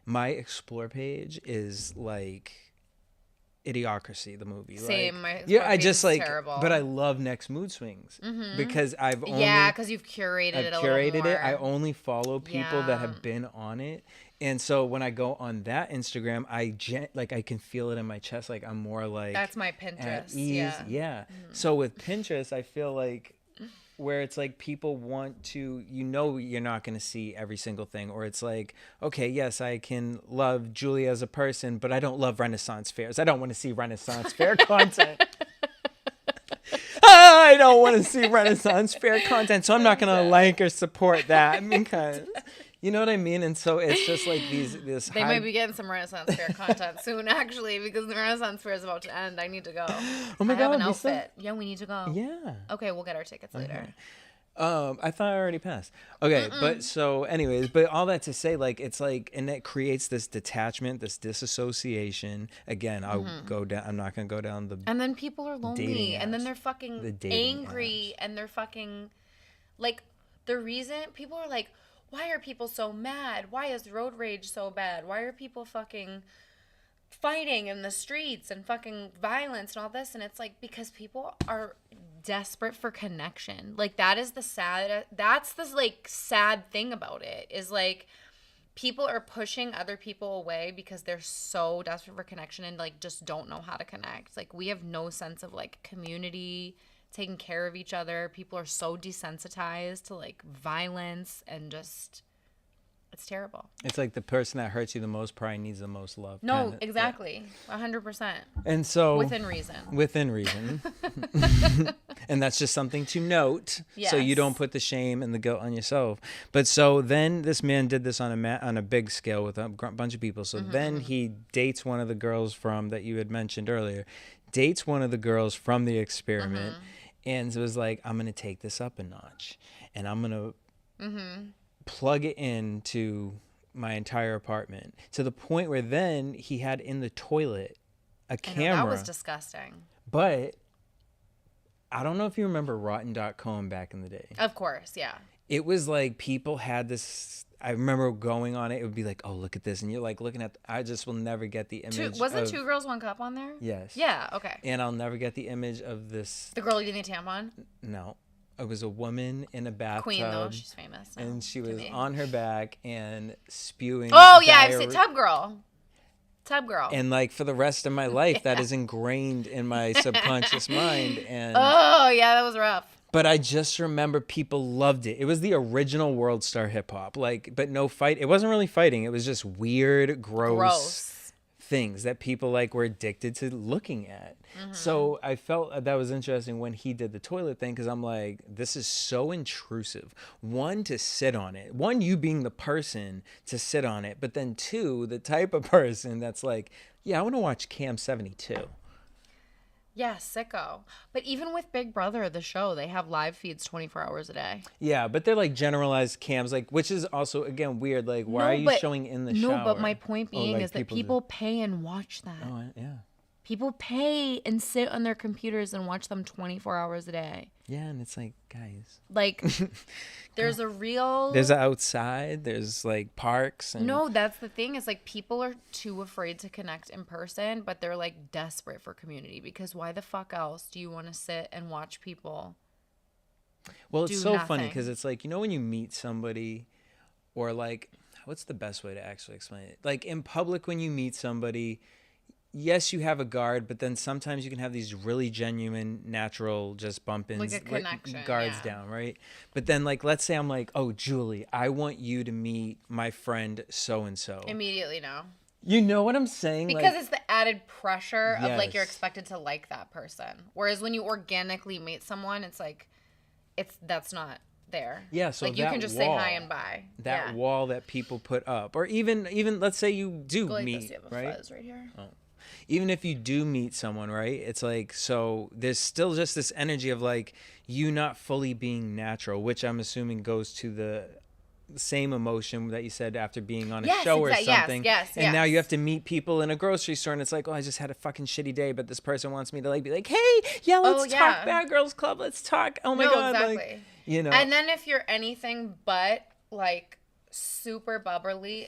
My explore page is like Idiocracy, the movie. Same. Like, My yeah, I page just is like, terrible. but I love Next Mood Swings because I've only because you've curated it a little curated more. it. I only follow people that Yeah. have been on it, and so when I go on that Instagram, I can feel it in my chest. Like I'm more like That's my at Pinterest. ease. Yeah. So with Pinterest, I feel like where it's like people want to, you're not going to see every single thing, or it's like, okay, yes, I can love Julie as a person, but I don't love Renaissance fairs. I don't want to see Renaissance fair content. I don't want to see Renaissance fair content, so I'm not going to like or support that because, you know what I mean? And so it's just like They might be getting some Renaissance Fair content soon, actually, because the Renaissance Fair is about to end. I need to go. Oh my I have God, an we still- outfit. Yeah, we need to go. Yeah. Okay, we'll get our tickets later. I thought I already passed. Okay, but so anyways, but all that to say, like, it's like, and it creates this detachment, this disassociation. Again, I'll go down, I'm not going to go down the, And then people are lonely, dating and then apps. they're The fucking dating angry, and they're fucking, like, the reason people are like, why are people so mad? Why is road rage so bad? Why are people fucking fighting in the streets and fucking violence and all this? And it's like, because people are desperate for connection. Like, that's the like sad thing about it, is like people are pushing other people away because they're so desperate for connection and like just don't know how to connect. Like, we have no sense of like community, taking care of each other. People are so desensitized to like violence, and just, it's terrible. it's like the person that hurts you the most probably needs the most love. No, kinda, exactly. 100%. yeah. And so Within reason. Within reason. And that's just something to note, so you Yes. don't put the shame and the guilt on yourself. But so then this man did this on a big scale with a bunch of people. So then he dates one of the girls from that you had mentioned earlier, dates one of the girls from the experiment, and was like, I'm gonna take this up a notch, and I'm gonna plug it into my entire apartment, to the point where then he had in the toilet a I know, camera. that was disgusting. But I don't know if you remember Rotten.com back in the day. Of course, yeah. It was like people had this. I remember going on it. It would be like, oh, look at this. And you're like looking at, I just will never get the image. Wasn't Two Girls, One Cup on there? Yes. Yeah, okay. And I'll never get the image of this. The girl using a tampon? No. It was a woman in a bathtub. Queen, though. She's famous. now And she to was me. on her back and spewing. Oh, yeah, I've seen diarrhea. Tub Girl. Tub Girl. And like for the rest of my life, that is ingrained in my subconscious mind. And Oh, yeah, that was rough. but I just remember people loved it. It was the original World Star Hip Hop. Like, but no fight. It wasn't really fighting. It was just weird, gross things that people like were addicted to looking at. So I felt that was interesting when he did the toilet thing, because I'm like, this is so intrusive. One, to sit on it. One, you being the person to sit on it. But then two, the type of person that's like, yeah, I want to watch Cam 72. Yeah, sicko. But even with Big Brother, the show, they have live feeds 24 hours a day. Yeah, but they're like generalized cams, like, which is also, again, weird. Like, why are you showing in the shower? No, but my point being like is that people pay and watch that. Oh, yeah. People pay and sit on their computers and watch them 24 hours a day. Yeah, and it's like, guys. Like, there's a real... There's outside, there's like parks. And... No, that's the thing. Is like people are too afraid to connect in person, but they're like desperate for community, because why the fuck else do you want to sit and watch people? Well, it's so funny nothing. because it's like, you know, when you meet somebody, or like, what's the best way to actually explain it? Like in public, when you meet somebody, yes, you have a guard, but then sometimes you can have these really genuine, natural, just bump-ins, Like a connection, guards yeah. down, right? But then, like, let's say I'm like, oh, Julie, I want you to meet my friend so-and-so. Immediately, no. You know what I'm saying? Because like, it's the added pressure of like you're Yes. expected to like that person. Whereas when you organically meet someone, it's like, that's not there. Yeah, so like you that can just wall, say hi and bye. That wall that people put up, or even let's say you do Go like meet, this, you have a right? fuzz right here. Oh. Even if you do meet someone, right? It's like, so there's still just this energy of like you not fully being natural, which I'm assuming goes to the same emotion that you said after being on a show or something. Yes. Now you have to meet people in a grocery store and it's like, oh, I just had a fucking shitty day, but this person wants me to like be like, hey, yeah, let's talk Bad Girls Club. Let's talk. Oh my God. Exactly. Like, you know. And then if you're anything but like super bubbly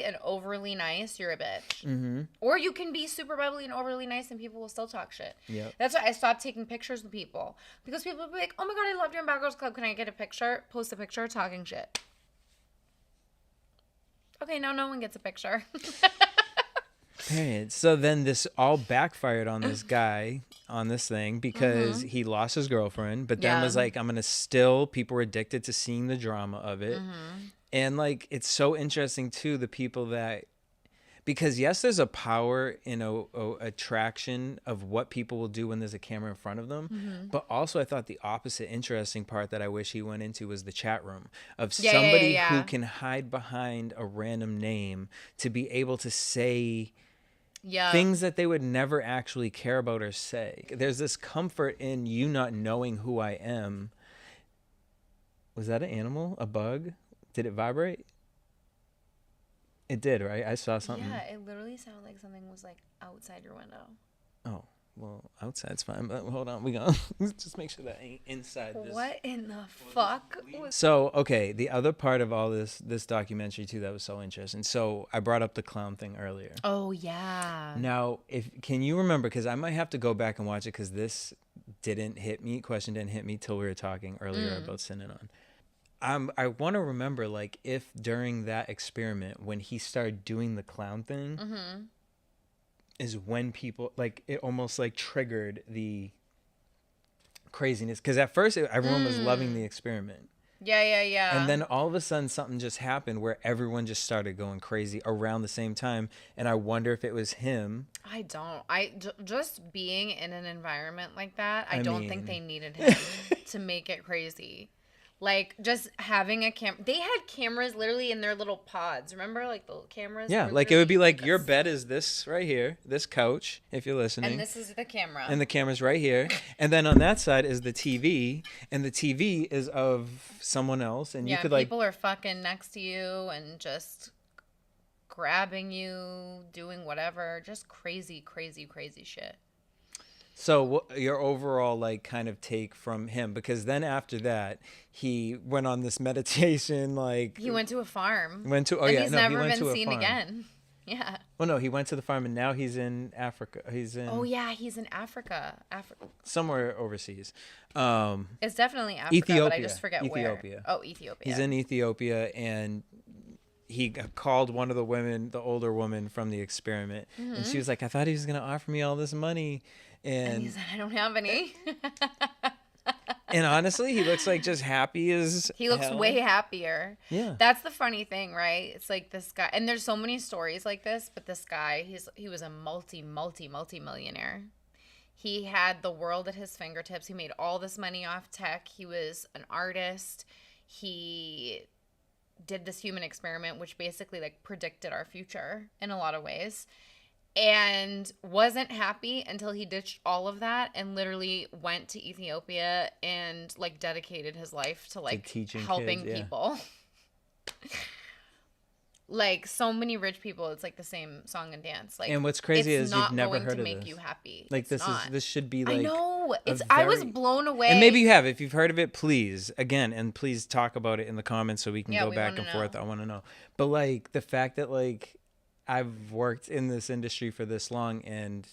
and overly nice, you're a bitch. Mm-hmm. Or you can be super bubbly and overly nice and people will still talk shit. Yep. That's why I stopped taking pictures with people. Because people will be like, oh my God, I loved you in Bad Girls Club. Can I get a picture? Post a picture talking shit. Okay, now no one gets a picture. Period. So then this all backfired on this guy on this thing because he lost his girlfriend, but then was like, I'm going to still, people were addicted to seeing the drama of it. And like, it's so interesting too, the people that, because yes, there's a power in a attraction of what people will do when there's a camera in front of them. But also I thought the opposite interesting part that I wish he went into was the chat room of somebody who can hide behind a random name to be able to say things that they would never actually care about or say. There's this comfort in you not knowing who I am. Was that an animal? A bug? Did it vibrate? It did, right? I saw something. Yeah, it literally sounded like something was like outside your window. Oh, well, outside's fine, but hold on, we gonna just make sure that ain't inside this. What in the fuck? So, okay, the other part of all this documentary too that was so interesting. So I brought up the clown thing earlier. Oh yeah. Now, can you remember? Because I might have to go back and watch it because this question didn't hit me till we were talking earlier about Synanon. I want to remember, like, if during that experiment when he started doing the clown thing, is when people like it almost like triggered the craziness. Because at first everyone was loving the experiment. Yeah. And then all of a sudden something just happened where everyone just started going crazy around the same time. And I wonder if it was him. I don't. Just being in an environment like that, I don't think they needed him to make it crazy. Like, just having a camera. They had cameras literally in their little pods. Remember, like, the little cameras? Yeah, like, it would be like, your bed is this right here, this couch, if you're listening. And this is the camera. And the camera's right here. And then on that side is the TV. And the TV is of someone else. And you could, like... people are fucking next to you and just grabbing you, doing whatever. Just crazy, crazy, crazy shit. So what your overall like kind of take from him, because then after that he went on this meditation, like he went to a farm. He went never been to seen again. Yeah. Well, no, he went to the farm and now he's in Africa. He's in. Oh yeah, he's in Africa. Somewhere overseas. It's definitely Africa, Ethiopia. but I just forget where. Oh, Ethiopia. He's in Ethiopia and he called one of the women, the older woman from the experiment, and she was like, "I thought he was gonna offer me all this money." And he said, I don't have any. And honestly, he looks like just happy as He looks hell. way happier. Yeah. That's the funny thing, right? It's like this guy, and there's so many stories like this, but this guy, he was a multi-millionaire. He had the world at his fingertips. He made all this money off tech. He was an artist. He did this human experiment, which basically like predicted our future in a lot of ways. And wasn't happy until he ditched all of that and literally went to Ethiopia and like dedicated his life to like helping kids, people. Like so many rich people, it's like the same song and dance. Like, and what's crazy is you've never heard of this. It's not going to make you happy. Like this should be like. I know. I was blown away. And maybe you have. If you've heard of it, please and please talk about it in the comments so we can go back and forth. I want to know. But like the fact that like. I've worked in this industry for this long and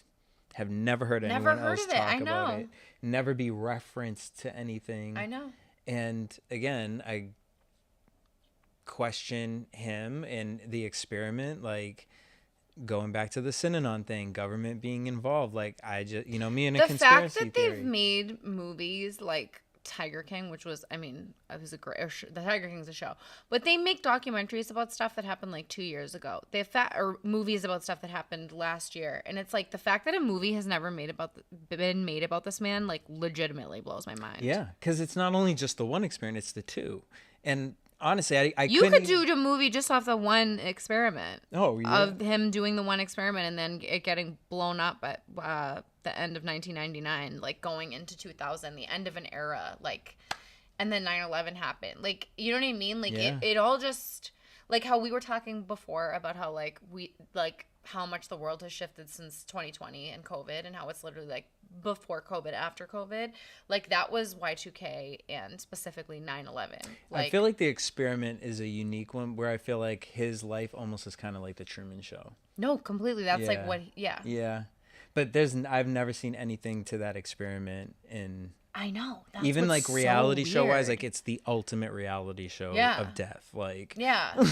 have never heard anyone else talk about it. Never be referenced to anything. I know. And again, I question him and the experiment, like going back to the Synanon thing, government being involved. Like I just, me and a conspiracy theory. The fact that they've made movies like Tiger King, which was, I mean, it was a great, the Tiger King's a show, but they make documentaries about stuff that happened like 2 years ago. They have or movies about stuff that happened last year, and it's like the fact that a movie has never been made about this man, like, legitimately blows my mind. Yeah, because it's not only just the one experiment; it's the two. And honestly, I you couldn't could do a movie just off the one experiment. Oh, yeah. Of him doing the one experiment and then it getting blown up at the end of 1999, like going into 2000, the end of an era, like, and then 9/11 happened. Like, you know what I mean? Like, it all just, like how we were talking before about how, like, how much the world has shifted since 2020 and COVID, and how it's literally like before COVID, after COVID. Like, that was Y2K and specifically 9/11. Like, I feel like the experiment is a unique one where I feel like his life almost is kind of like the Truman Show. No, completely. That's like what, Yeah. But I've never seen anything to that experiment in. I know. That's even like reality so show wise, weird. like it's the ultimate reality show of death. Like, yeah.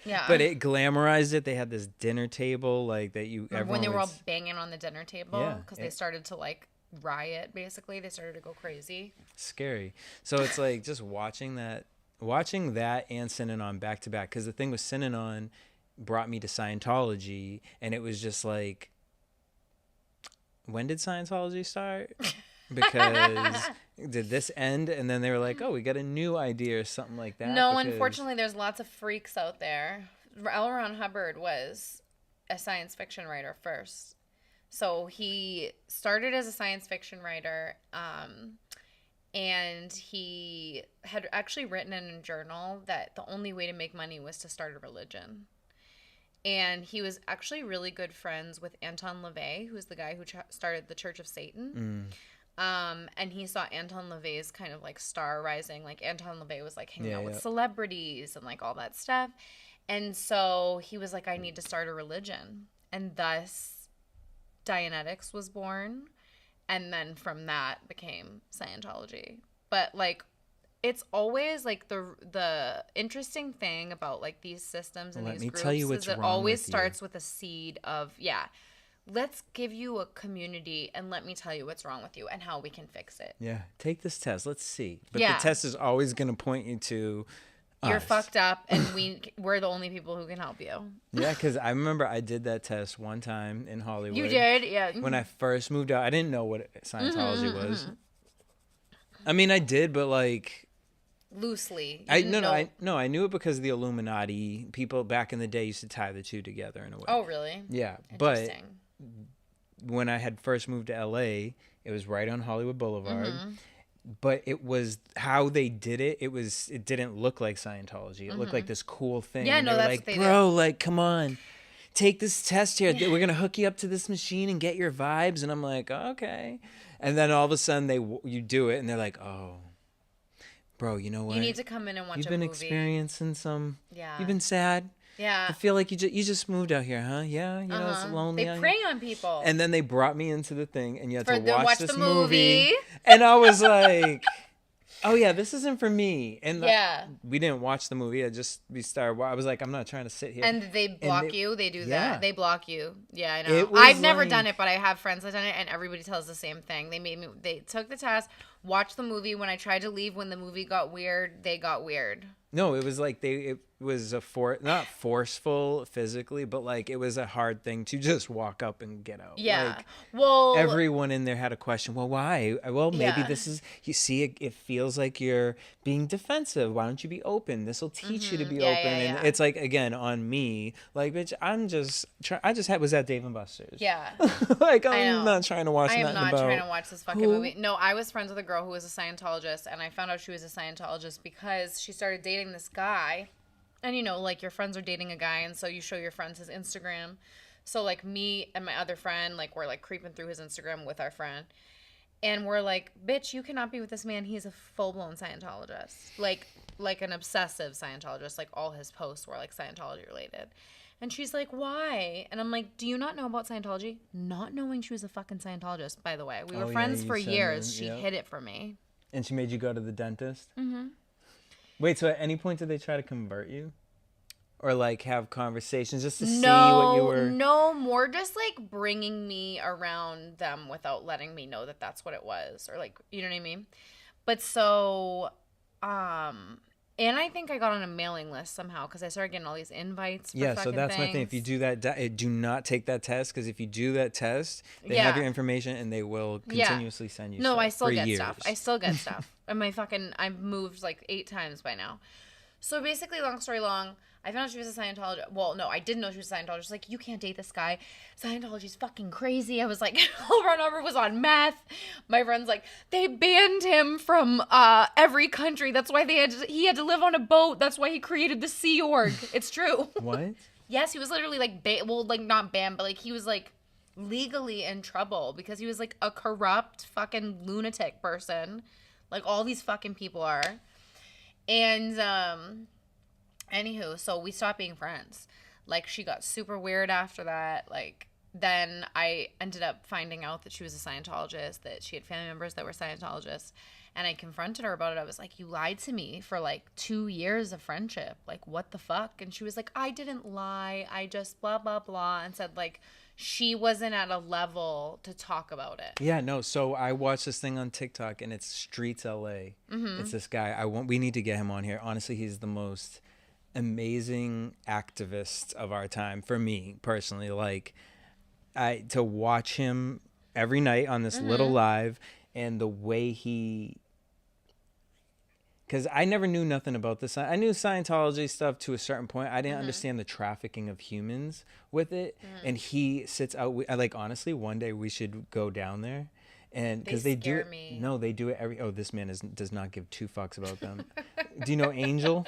Yeah. But it glamorized it. They had this dinner table like that when they were all banging on the dinner table because Yeah, they started to like riot. Basically, they started to go crazy. Scary. So it's like just watching that and Synanon back to back. Because the thing with Synanon brought me to Scientology, and it was just like, when did Scientology start? Because did this end? And then they were like, oh, we got a new idea or something like that. No, unfortunately, there's lots of freaks out there. L. Ron Hubbard was a science fiction writer first. So he started as a science fiction writer, and he had actually written in a journal that the only way to make money was to start a religion. And he was actually really good friends with Anton LaVey, who's the guy who started the Church of Satan. And he saw Anton LaVey's kind of like star rising. Like, Anton LaVey was like hanging out with celebrities and like all that stuff. And so he was like, I need to start a religion. And thus Dianetics was born. And then from that became Scientology. But like, it's always like the interesting thing about like these systems and these groups is it always starts with a seed of, let's give you a community and let me tell you what's wrong with you and how we can fix it. Yeah. Take this test. Let's see. But the test is always going to point you to you're us. Fucked up and we're the only people who can help you. Yeah, because I remember I did that test one time in Hollywood. You did? Yeah. When I first moved out, I didn't know what Scientology was. I mean, I did, but like... loosely. I knew it because the Illuminati people back in the day used to tie the two together in a way. Oh, really? Yeah, but when I had first moved to LA, it was right on Hollywood Boulevard. But it was how they did it. It didn't look like Scientology. It looked like this cool thing. Yeah, and no, they were that's like, what they bro, did. like, come on, take this test here. We're gonna hook you up to this machine and get your vibes. And I'm like, oh, okay. And then all of a sudden you do it, and they're like, oh. Bro, you know what? You need to come in and watch a movie. You've been experiencing some... Yeah. You've been sad. Yeah. I feel like you just moved out here, huh? Yeah, you know, it's lonely. They prey on people. And then they brought me into the thing, and you had to watch this the movie. And I was like, oh, yeah, this isn't for me. And we didn't watch the movie. I was like, I'm not trying to sit here. And they block you. They do that. They block you. Yeah, I know. It was I've never done it, but I have friends that done it, and everybody tells the same thing. They took the test, watched the movie. When I tried to leave, when the movie got weird, they got weird. No, it was like it was not forceful physically, but like it was a hard thing to just walk up and get out. Yeah. Like, well, everyone in there had a question. Well, why? Well, maybe this is, you see, it feels like you're being defensive. Why don't you be open? This will teach you to be open. And it's like, again, on me, like, bitch, was at Dave and Buster's. Yeah. Like, I'm not trying to watch I am nothing not about trying to watch this fucking movie. No, I was friends with a girl who was a Scientologist, and I found out she was a Scientologist because she started dating this guy. And, you know, like, your friends are dating a guy, and so you show your friends his Instagram. So, like, me and my other friend, like, we're, like, creeping through his Instagram with our friend. And we're like, bitch, you cannot be with this man. He's a full-blown Scientologist. Like an obsessive Scientologist. Like, all his posts were, like, Scientology-related. And she's like, why? And I'm like, do you not know about Scientology? Not knowing she was a fucking Scientologist, by the way. We were friends for years. She hid it from me. And she made you go to the dentist? Mm-hmm. Wait, so at any point did they try to convert you? Or, like, have conversations just to see what you were... No, more just, like, bringing me around them without letting me know that that's what it was. Or, like, you know what I mean? But so, and I think I got on a mailing list somehow because I started getting all these invites for Yeah, so fucking that's my thing. If you do that, do not take that test, because if you do that test, they have your information and they will continuously send you No, stuff I still for get years. stuff. I still get stuff. And I've moved like 8 times by now. So basically, long story long, I found out she was a Scientologist. Well, no, I didn't know she was a Scientologist. She's like, you can't date this guy. Scientology's fucking crazy. I was like, over and over, was on meth. My friend's like, they banned him from every country. That's why he had to live on a boat. That's why he created the Sea Org. It's true. What? Yes, he was literally like, not banned, but like he was like legally in trouble because he was like a corrupt fucking lunatic person. Like all these fucking people are. And, anywho, so we stopped being friends. Like, she got super weird after that. Like, then I ended up finding out that she was a Scientologist, that she had family members that were Scientologists. And I confronted her about it. I was like, you lied to me for like 2 years of friendship. Like, what the fuck? And she was like, I didn't lie. I just blah, blah, blah. And said, like, she wasn't at a level to talk about it. Yeah, no. So I watched this thing on TikTok, and it's Streets LA. Mm-hmm. It's this guy. We need to get him on here. Honestly, he's the most amazing activist of our time for me personally. Like, to watch him every night on this little live, and the way because I never knew nothing about this. I knew Scientology stuff to a certain point. I didn't understand the trafficking of humans with it. And he sits out. Like, honestly, one day we should go down there. And because they do it. Me. No, they do it every. Oh, this man does not give 2 fucks about them. Do you know Angel?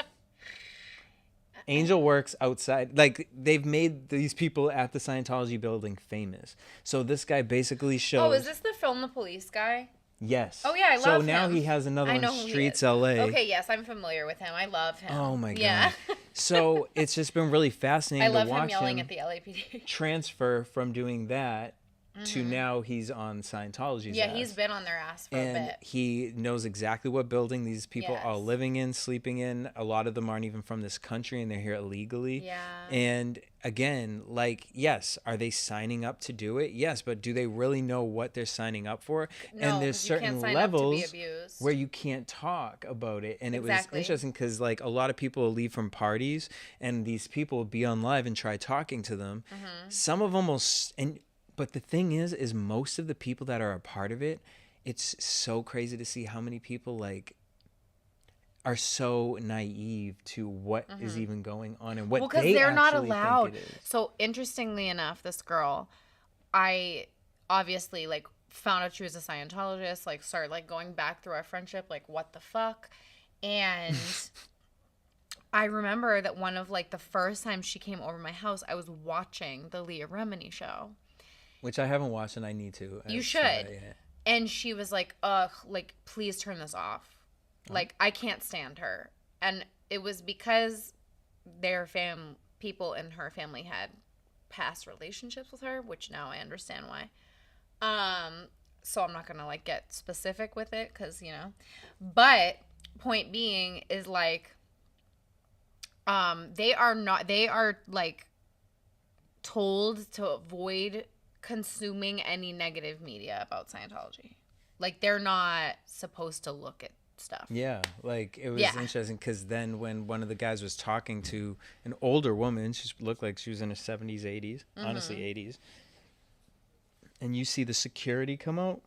Angel works outside. Like, they've made these people at the Scientology building famous. So this guy basically shows. Oh, is this the Film the Police guy? Yes. Oh, yeah, I love So him. now he has another one, Streets LA. Okay, yes, I'm familiar with him. I love him. Oh, my God. Yeah. So it's just been really fascinating I love to watch him yelling at the LAPD. transfer from doing that to now he's on Scientology's Yeah, ass. he's been on their ass for a And bit. he knows exactly what building these people are Yes. living in, sleeping in. A lot of them aren't even from this country, and they're here illegally. Yeah. And again, like, yes, are they signing up to do it? Yes, but do they really know what they're signing up for? No, and there's 'cause you can't certain sign up to be levels abused. where you can't talk about it. And Exactly. it was interesting because, like, a lot of people will leave from parties, and these people will be on live and try talking to them. Some of them will, but the thing is most of the people that are a part of it, it's so crazy to see how many people, like, are so naive to what is even going on and what because they they're not actually allowed. think it is. So interestingly enough, this girl, I obviously like found out she was a Scientologist, like started like going back through our friendship, like what the fuck. And I remember that one of like the first time she came over my house, I was watching the Leah Remini show. Which I haven't watched, and I need to. You should. And she was like, ugh, like, please turn this off. Like, I can't stand her. And it was because their people in her family had past relationships with her, which now I understand why. So I'm not going to, like, get specific with it because, you know. But point being is, like, they are, like, told to avoid consuming any negative media about Scientology. Like, they're not supposed to look at stuff. Yeah, like, it was interesting because then when one of the guys was talking to an older woman, she looked like she was in her 70s, 80s, honestly 80s, and you see the security come out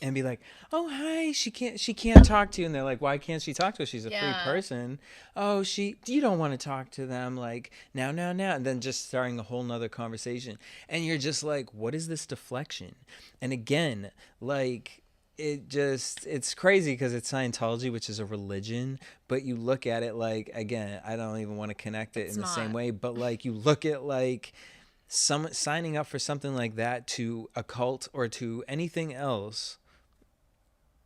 and be like, oh, hi, she can't talk to you. And they're like, why can't she talk to us? She's a free person. Oh, you don't want to talk to them. Like, now. And then just starting a whole nother conversation. And you're just like, what is this deflection? And again, like, it's crazy because it's Scientology, which is a religion. But you look at it like, again, I don't even want to connect it in the same way. But like, you look at like signing up for something like that to a cult or to anything else.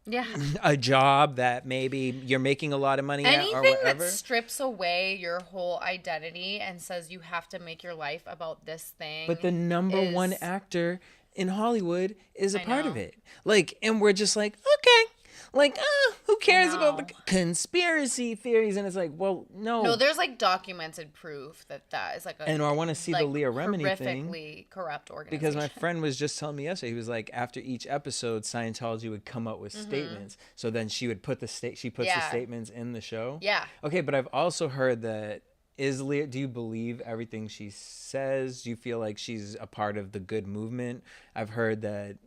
Yeah. A job that maybe you're making a lot of money at or anything whatever. that strips away your whole identity and says you have to make your life about this thing. But the number one actor in Hollywood is a part of it. Like, and we're just like, okay. Like, who cares about the know. conspiracy theories? And it's like, well, No, there's like documented proof that is like a and I want to see the Leah Remini thing. horrifically corrupt organization. Because my friend was just telling me yesterday, he was like, after each episode, Scientology would come up with statements. So then she would put the statements in the show. Yeah. Okay, but I've also heard that Leah, do you believe everything she says? Do you feel like she's a part of the good movement? I've heard that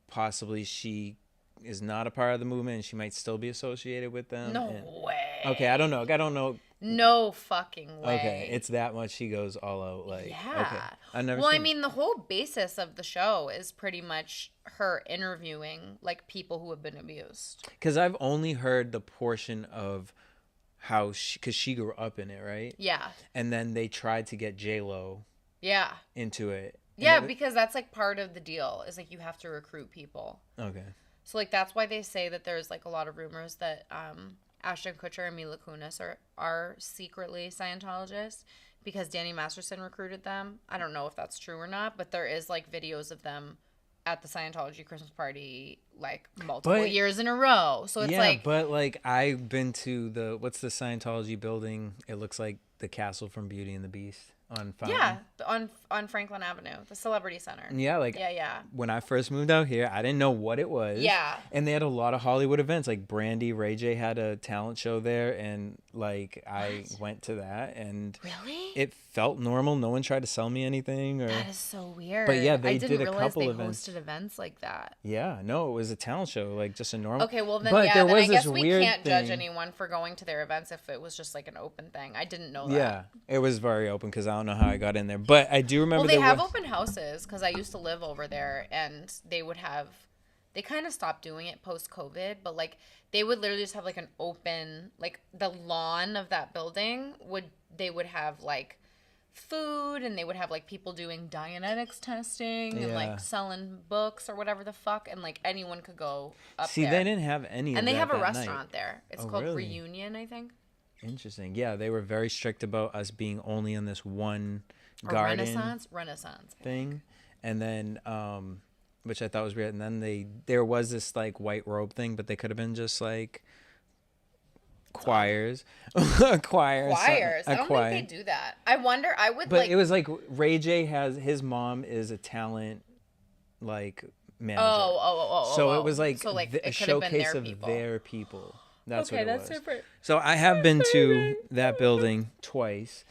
possibly she is not a part of the movement and she might still be associated with them. No way. Okay, I don't know. No fucking way. Okay, it's that much. She goes all out. Like, yeah. Okay. I've never well, seen I mean, the whole basis of the show is pretty much her interviewing like people who have been abused. Because I've only heard the portion of how because she grew up in it, right? Yeah. And then they tried to get J-Lo Yeah. into it. Yeah, because that's like part of the deal is like you have to recruit people. Okay. So like that's why they say that there's like a lot of rumors that Ashton Kutcher and Mila Kunis are secretly Scientologists because Danny Masterson recruited them. I don't know if that's true or not, but there is like videos of them at the Scientology Christmas party like multiple years in a row. So it's but like I've been to what's the Scientology building? It looks like the castle from Beauty and the Beast on Fountain. Yeah, on Franklin Avenue, the Celebrity Center. Yeah, like when I first moved out here, I didn't know what it was. Yeah. And they had a lot of Hollywood events. Like Brandy, Ray J had a talent show there, and like I went to that, and really, it felt normal. No one tried to sell me anything. Or that is so weird. But yeah, they I didn't did a realize couple they events. hosted events like that. Yeah, no, it was a talent show, like just a normal. Okay, well then, but yeah, there then was I guess this we weird can't judge thing. anyone for going to their events if it was just like an open thing. I didn't know that. Yeah, it was very open because I don't know how I got in there, but I do remember. Well, they have open houses because I used to live over there, and they kind of stopped doing it post-COVID, but like they would literally just have like an open, like the lawn of that building they would have like food, and they would have like people doing Dianetics testing and like selling books or whatever the fuck, and like anyone could go up there. They didn't have any of and they that have a that restaurant night. there. It's Oh, called really? Reunion, I think. Interesting. Yeah, they were very strict about us being only in this one Or garden Renaissance thing, and then which I thought was weird. And then there was this like white robe thing, but they could have been just like choirs, a choir. Choirs. I don't think they do that. I wonder. I would. But it was like Ray J his mom is a talent like manager. So it was like, a showcase of their people. That's what it was. Different. So I have been to that building twice,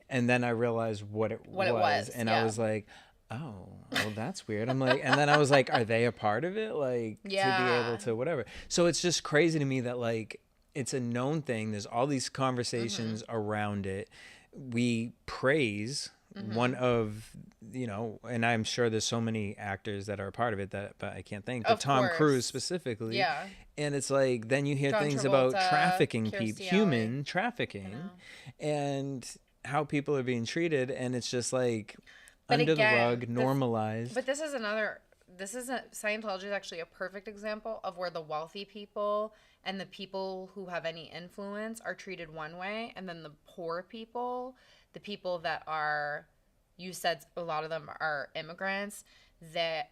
and then I realized what it was, and I was like, oh, well, that's weird. I'm like, and then I was like, are they a part of it? Like, to be able to whatever. So it's just crazy to me that like it's a known thing. There's all these conversations around it. We praise one of, and I'm sure there's so many actors that are a part of it but I can't think. But Tom Cruise specifically. Yeah. And it's like, then you hear John things Travolta, about trafficking people, Kirstie human trafficking, and how people are being treated. And it's just like under the rug, normalized. But Scientology is actually a perfect example of where the wealthy people and the people who have any influence are treated one way, and then the poor people, the people that are, you said a lot of them are immigrants that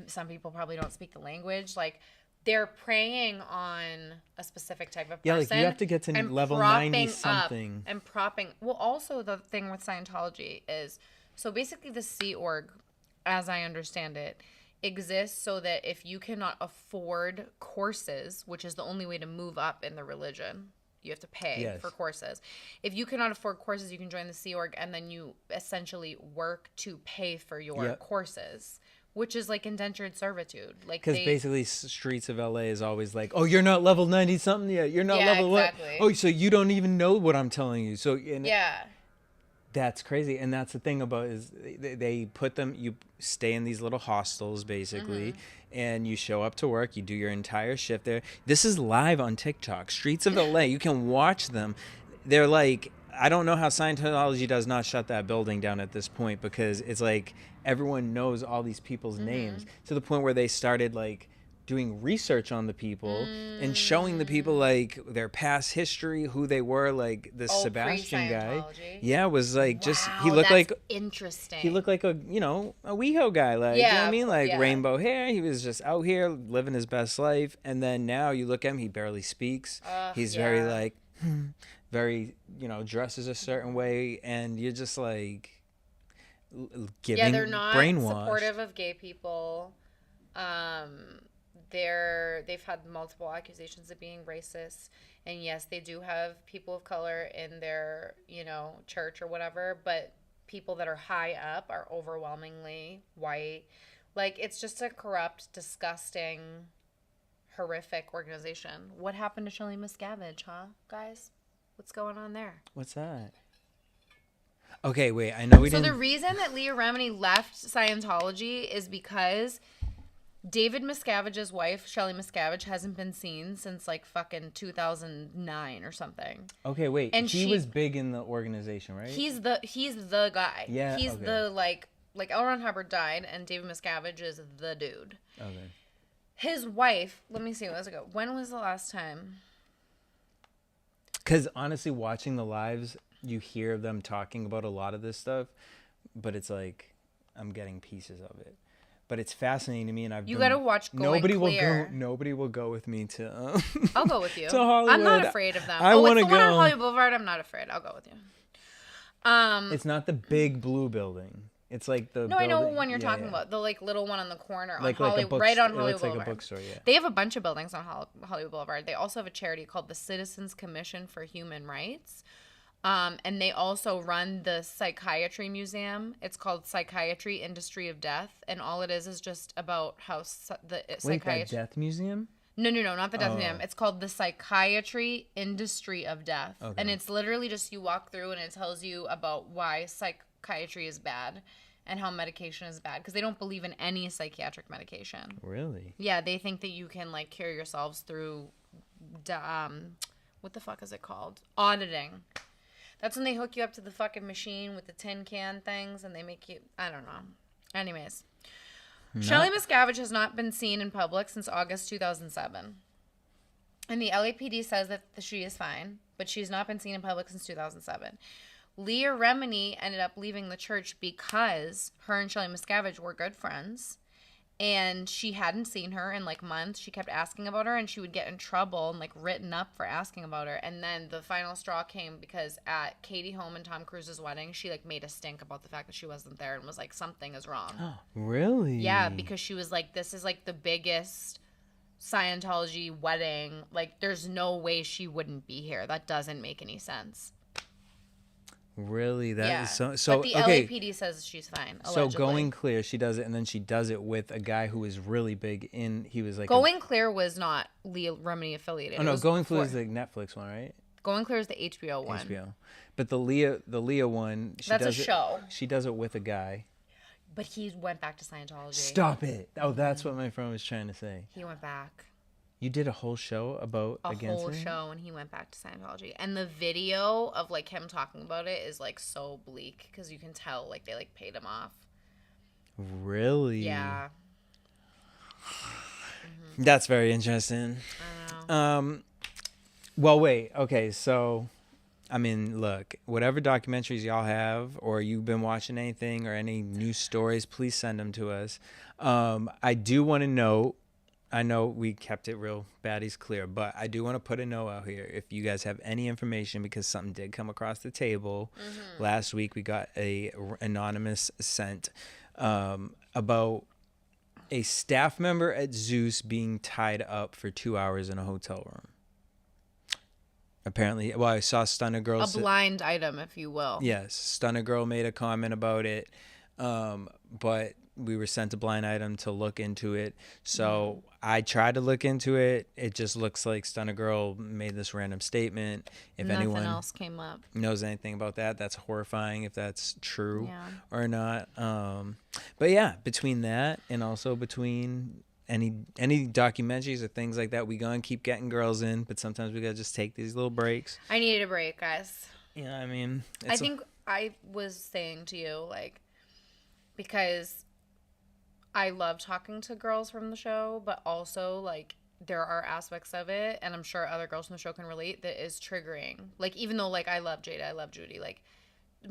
some people probably don't speak the language, like they're preying on a specific type of person. Yeah, like you have to get to level 90 something. And propping. Well, also the thing with Scientology is, so basically the Sea Org, as I understand it, exists so that if you cannot afford courses, which is the only way to move up in the religion, you have to pay for courses. If you cannot afford courses, you can join the Sea Org, and then you essentially work to pay for your courses, which is like indentured servitude. Like, because basically streets of LA is always like, oh, you're not level 90 something yet. You're not level exactly. what? Oh, so you don't even know what I'm telling you. So yeah. That's crazy. And that's the thing about is they put them, you stay in these little hostels basically, and you show up to work, you do your entire shift there. This is live on TikTok, Streets of LA. You can watch them. They're like, I don't know how Scientology does not shut that building down at this point, because it's like everyone knows all these people's names to the point where they started like doing research on the people and showing the people like their past history, who they were. Like this Sebastian guy, yeah, was like just he looked like interesting. He looked like a WeHo guy, like you know what I mean, like rainbow hair. He was just out here living his best life, and then now you look at him, he barely speaks. He's very like very dresses a certain way, and you're just like giving they're not brainwash. Supportive of gay people. They've had multiple accusations of being racist, and yes, they do have people of color in their church or whatever, but people that are high up are overwhelmingly white. Like, it's just a corrupt, disgusting, horrific organization. What happened to Shirley Miscavige, huh, guys? What's going on there? What's that? Okay, wait, I know we didn't... So the reason that Leah Remini left Scientology is because David Miscavige's wife, Shelley Miscavige, hasn't been seen since like fucking 2009 or something. Okay, wait. And he was big in the organization, right? He's the guy. Yeah. He's the like L. Ron Hubbard died, and David Miscavige is the dude. Okay. His wife. Let me see. Let's go. When was the last time? Because honestly, watching the lives, you hear them talking about a lot of this stuff, but it's like I'm getting pieces of it. But it's fascinating to me, and you gotta watch Going Clear. Nobody will go with me to. I'll go with you. To Hollywood. I'm not afraid of them. I want to go. One on Hollywood Boulevard. I'm not afraid. I'll go with you. It's not the big blue building. It's like the. No, building. I know one you're talking about. The like little one on the corner on like Hollywood, right on Hollywood Boulevard. It's like a bookstore. Yeah. They have a bunch of buildings on Hollywood Boulevard. They also have a charity called the Citizens Commission for Human Rights. And they also run the Psychiatry Museum. It's called Psychiatry Industry of Death, and all it is just about how the psychiatry. Wait, that death museum? No, not the death museum. It's called the Psychiatry Industry of Death, and it's literally just you walk through and it tells you about why psychiatry is bad and how medication is bad, because they don't believe in any psychiatric medication. Really? Yeah, they think that you can like cure yourselves through, what the fuck is it called? Auditing. That's when they hook you up to the fucking machine with the tin can things, and they make you... I don't know. Anyways. Shelley Miscavige has not been seen in public since August 2007. And the LAPD says that she is fine, but she's not been seen in public since 2007. Leah Remini ended up leaving the church because her and Shelley Miscavige were good friends. And she hadn't seen her in like months. She kept asking about her, and she would get in trouble and like written up for asking about her. And then the final straw came because at Katie Holm and Tom Cruise's wedding, she like made a stink about the fact that she wasn't there and was like, something is wrong. Oh, really? Yeah, because she was like, this is like the biggest Scientology wedding. Like, there's no way she wouldn't be here. That doesn't make any sense. Really? That is so. But the LAPD says she's fine. Allegedly. So Going Clear, she does it, and then she does it with a guy who is really big in. He was like Going Clear was not Leah Remini affiliated. Oh no, Going Clear is the Netflix one, right? Going Clear is the HBO one. HBO, but the Leah one, that's a show. She does it with a guy. But he went back to Scientology. Stop it! Oh, that's what my friend was trying to say. He went back. You did a whole show about against it? Show, and he went back to Scientology. And the video of like him talking about it is like so bleak because you can tell like they like paid him off. Really? Yeah. That's very interesting. I know. Well, wait. Okay, so I mean, look, whatever documentaries y'all have, or you've been watching anything or any news stories, please send them to us. I do want to know. I know we kept it real baddies clear, but I do want to put a note out here. If you guys have any information, because something did come across the table last week, we got a anonymous sent about a staff member at Zeus being tied up for 2 hours in a hotel room. Apparently, well, I saw Stunner Girl. A blind item, if you will. Yes, Stunner Girl made a comment about it, but we were sent a blind item to look into it. So I tried to look into it. It just looks like Stunner Girl made this random statement. If anyone else came up, knows anything about that, that's horrifying if that's true or not. But yeah, between that and also between any documentaries or things like that, we gonna keep getting girls in, but sometimes we gotta just take these little breaks. I needed a break, guys. Yeah, I mean, I think I was saying to you, like, because I love talking to girls from the show, but also, like, there are aspects of it, and I'm sure other girls from the show can relate, that is triggering. Like, even though, like, I love Jada, I love Judi, like,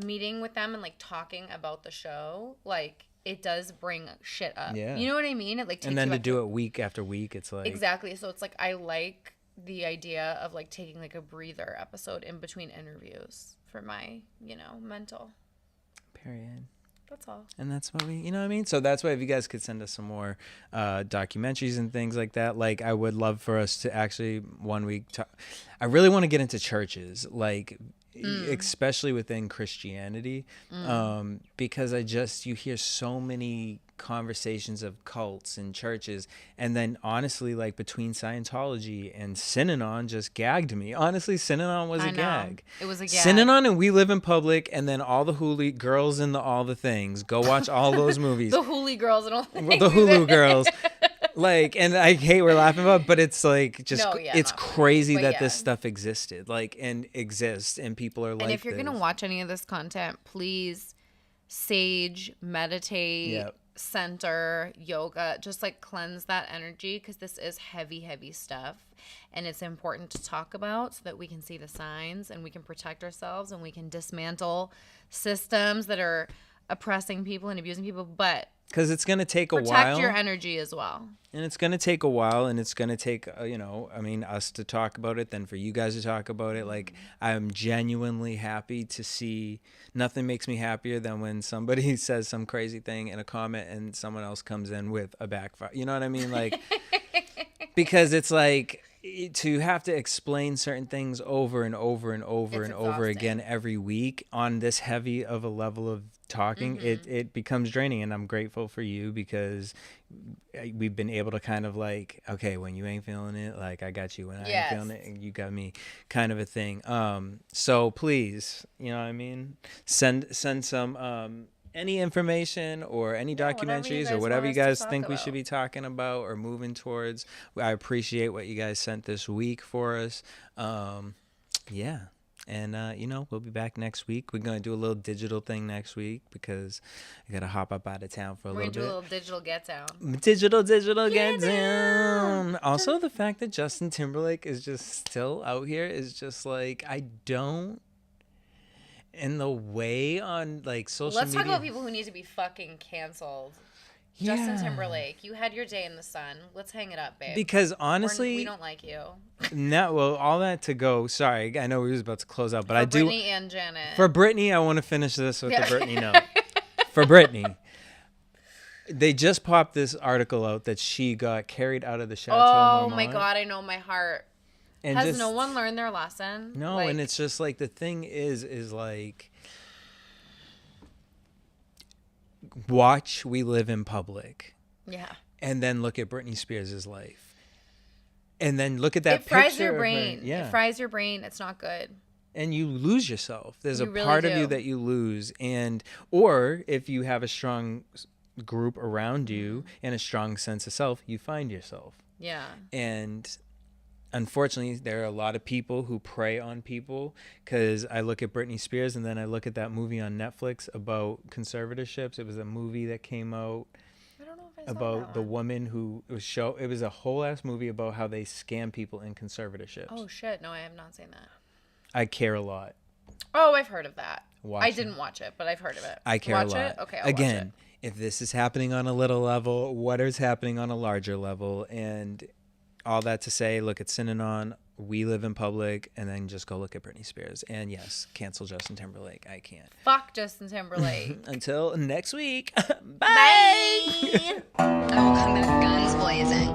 meeting with them and, like, talking about the show, like, it does bring shit up. Yeah. You know what I mean? It, like, takes and then you to back do it week after week, it's like... Exactly. So it's like, I like the idea of, like, taking, like, a breather episode in between interviews for my, you know, mental. Period. That's all. And that's what we, you know what I mean? So that's why if you guys could send us some more documentaries and things like that, like I would love for us to actually one week I really want to get into churches, like especially within Christianity, because you hear so many conversations of cults and churches, and then honestly, like between Scientology and Synanon just gagged me. Honestly, Synanon was a gag. It was a gag. Synanon and We Live in Public, and then all the Hulu girls and all the things. Go watch all those movies. The Hulu girls and all the things. The Hulu girls. Like, and I hate we're laughing about, but it's like just it's crazy that this stuff existed, like, and exists, and people are like. And if you're gonna watch any of this content, please sage, meditate, center, yoga, just like cleanse that energy, because this is heavy stuff, and it's important to talk about so that we can see the signs and we can protect ourselves and we can dismantle systems that are oppressing people and abusing people, but because it's going to take a while. Protect your energy as well. And it's going to take a while, and it's going to take, you know, I mean, us to talk about it, then for you guys to talk about it. Like, I'm genuinely happy to see, nothing makes me happier than when somebody says some crazy thing in a comment and someone else comes in with a backfire. You know what I mean? Like, because it's like, to have to explain certain things over and over and over and over again every week on this heavy of a level of talking, it becomes draining. And I'm grateful for you, because we've been able to kind of like, okay, when you ain't feeling it, like I got you. When I ain't feeling it, you got me, kind of a thing. So please, you know what I mean, send some any information or any documentaries or whatever you guys think we should be talking about or moving towards. I appreciate what you guys sent this week for us. Yeah. And, you know, we'll be back next week. We're going to do a little digital thing next week because I got to hop up out of town for a little bit. We're going to do a little digital get down. Digital get down. Also, the fact that Justin Timberlake is just still out here is just like, I don't. In the way on like social media. Let's talk about people who need to be fucking canceled. Yeah. Justin Timberlake, you had your day in the sun. Let's hang it up, babe. Because honestly, we don't like you. No, well, all that to go. Sorry, I know we was about to close out, but I do. For Brittany and Janet. For Brittany, I want to finish this with the Brittany note. For Brittany, they just popped this article out that she got carried out of the Chateau Marmont. Oh my God, I know, my heart. And has no one learned their lesson? No, like, and it's just like the thing is like, watch We Live in Public. Yeah. And then look at Britney Spears' life. And then look at that picture. It fries your brain. Yeah. It fries your brain. It's not good. And you lose yourself. There's a part of you that you lose. Or if you have a strong group around you and a strong sense of self, you find yourself. Yeah. And unfortunately, there are a lot of people who prey on people, because I look at Britney Spears and then I look at that movie on Netflix about conservatorships. It was a movie that came out about the woman who it was a whole ass movie about how they scam people in conservatorships. Oh shit, no, I have not seen that. I care a lot. Oh, I've heard of that. I didn't watch it, but I've heard of it. I care a lot. Okay, I'll Again, watch it. If this is happening on a little level, what is happening on a larger level? And all that to say, look at Synanon, We Live in Public, and then just go look at Britney Spears. And yes, cancel Justin Timberlake. I can't. Fuck Justin Timberlake. Until next week. Bye. Bye. I will come back guns blazing.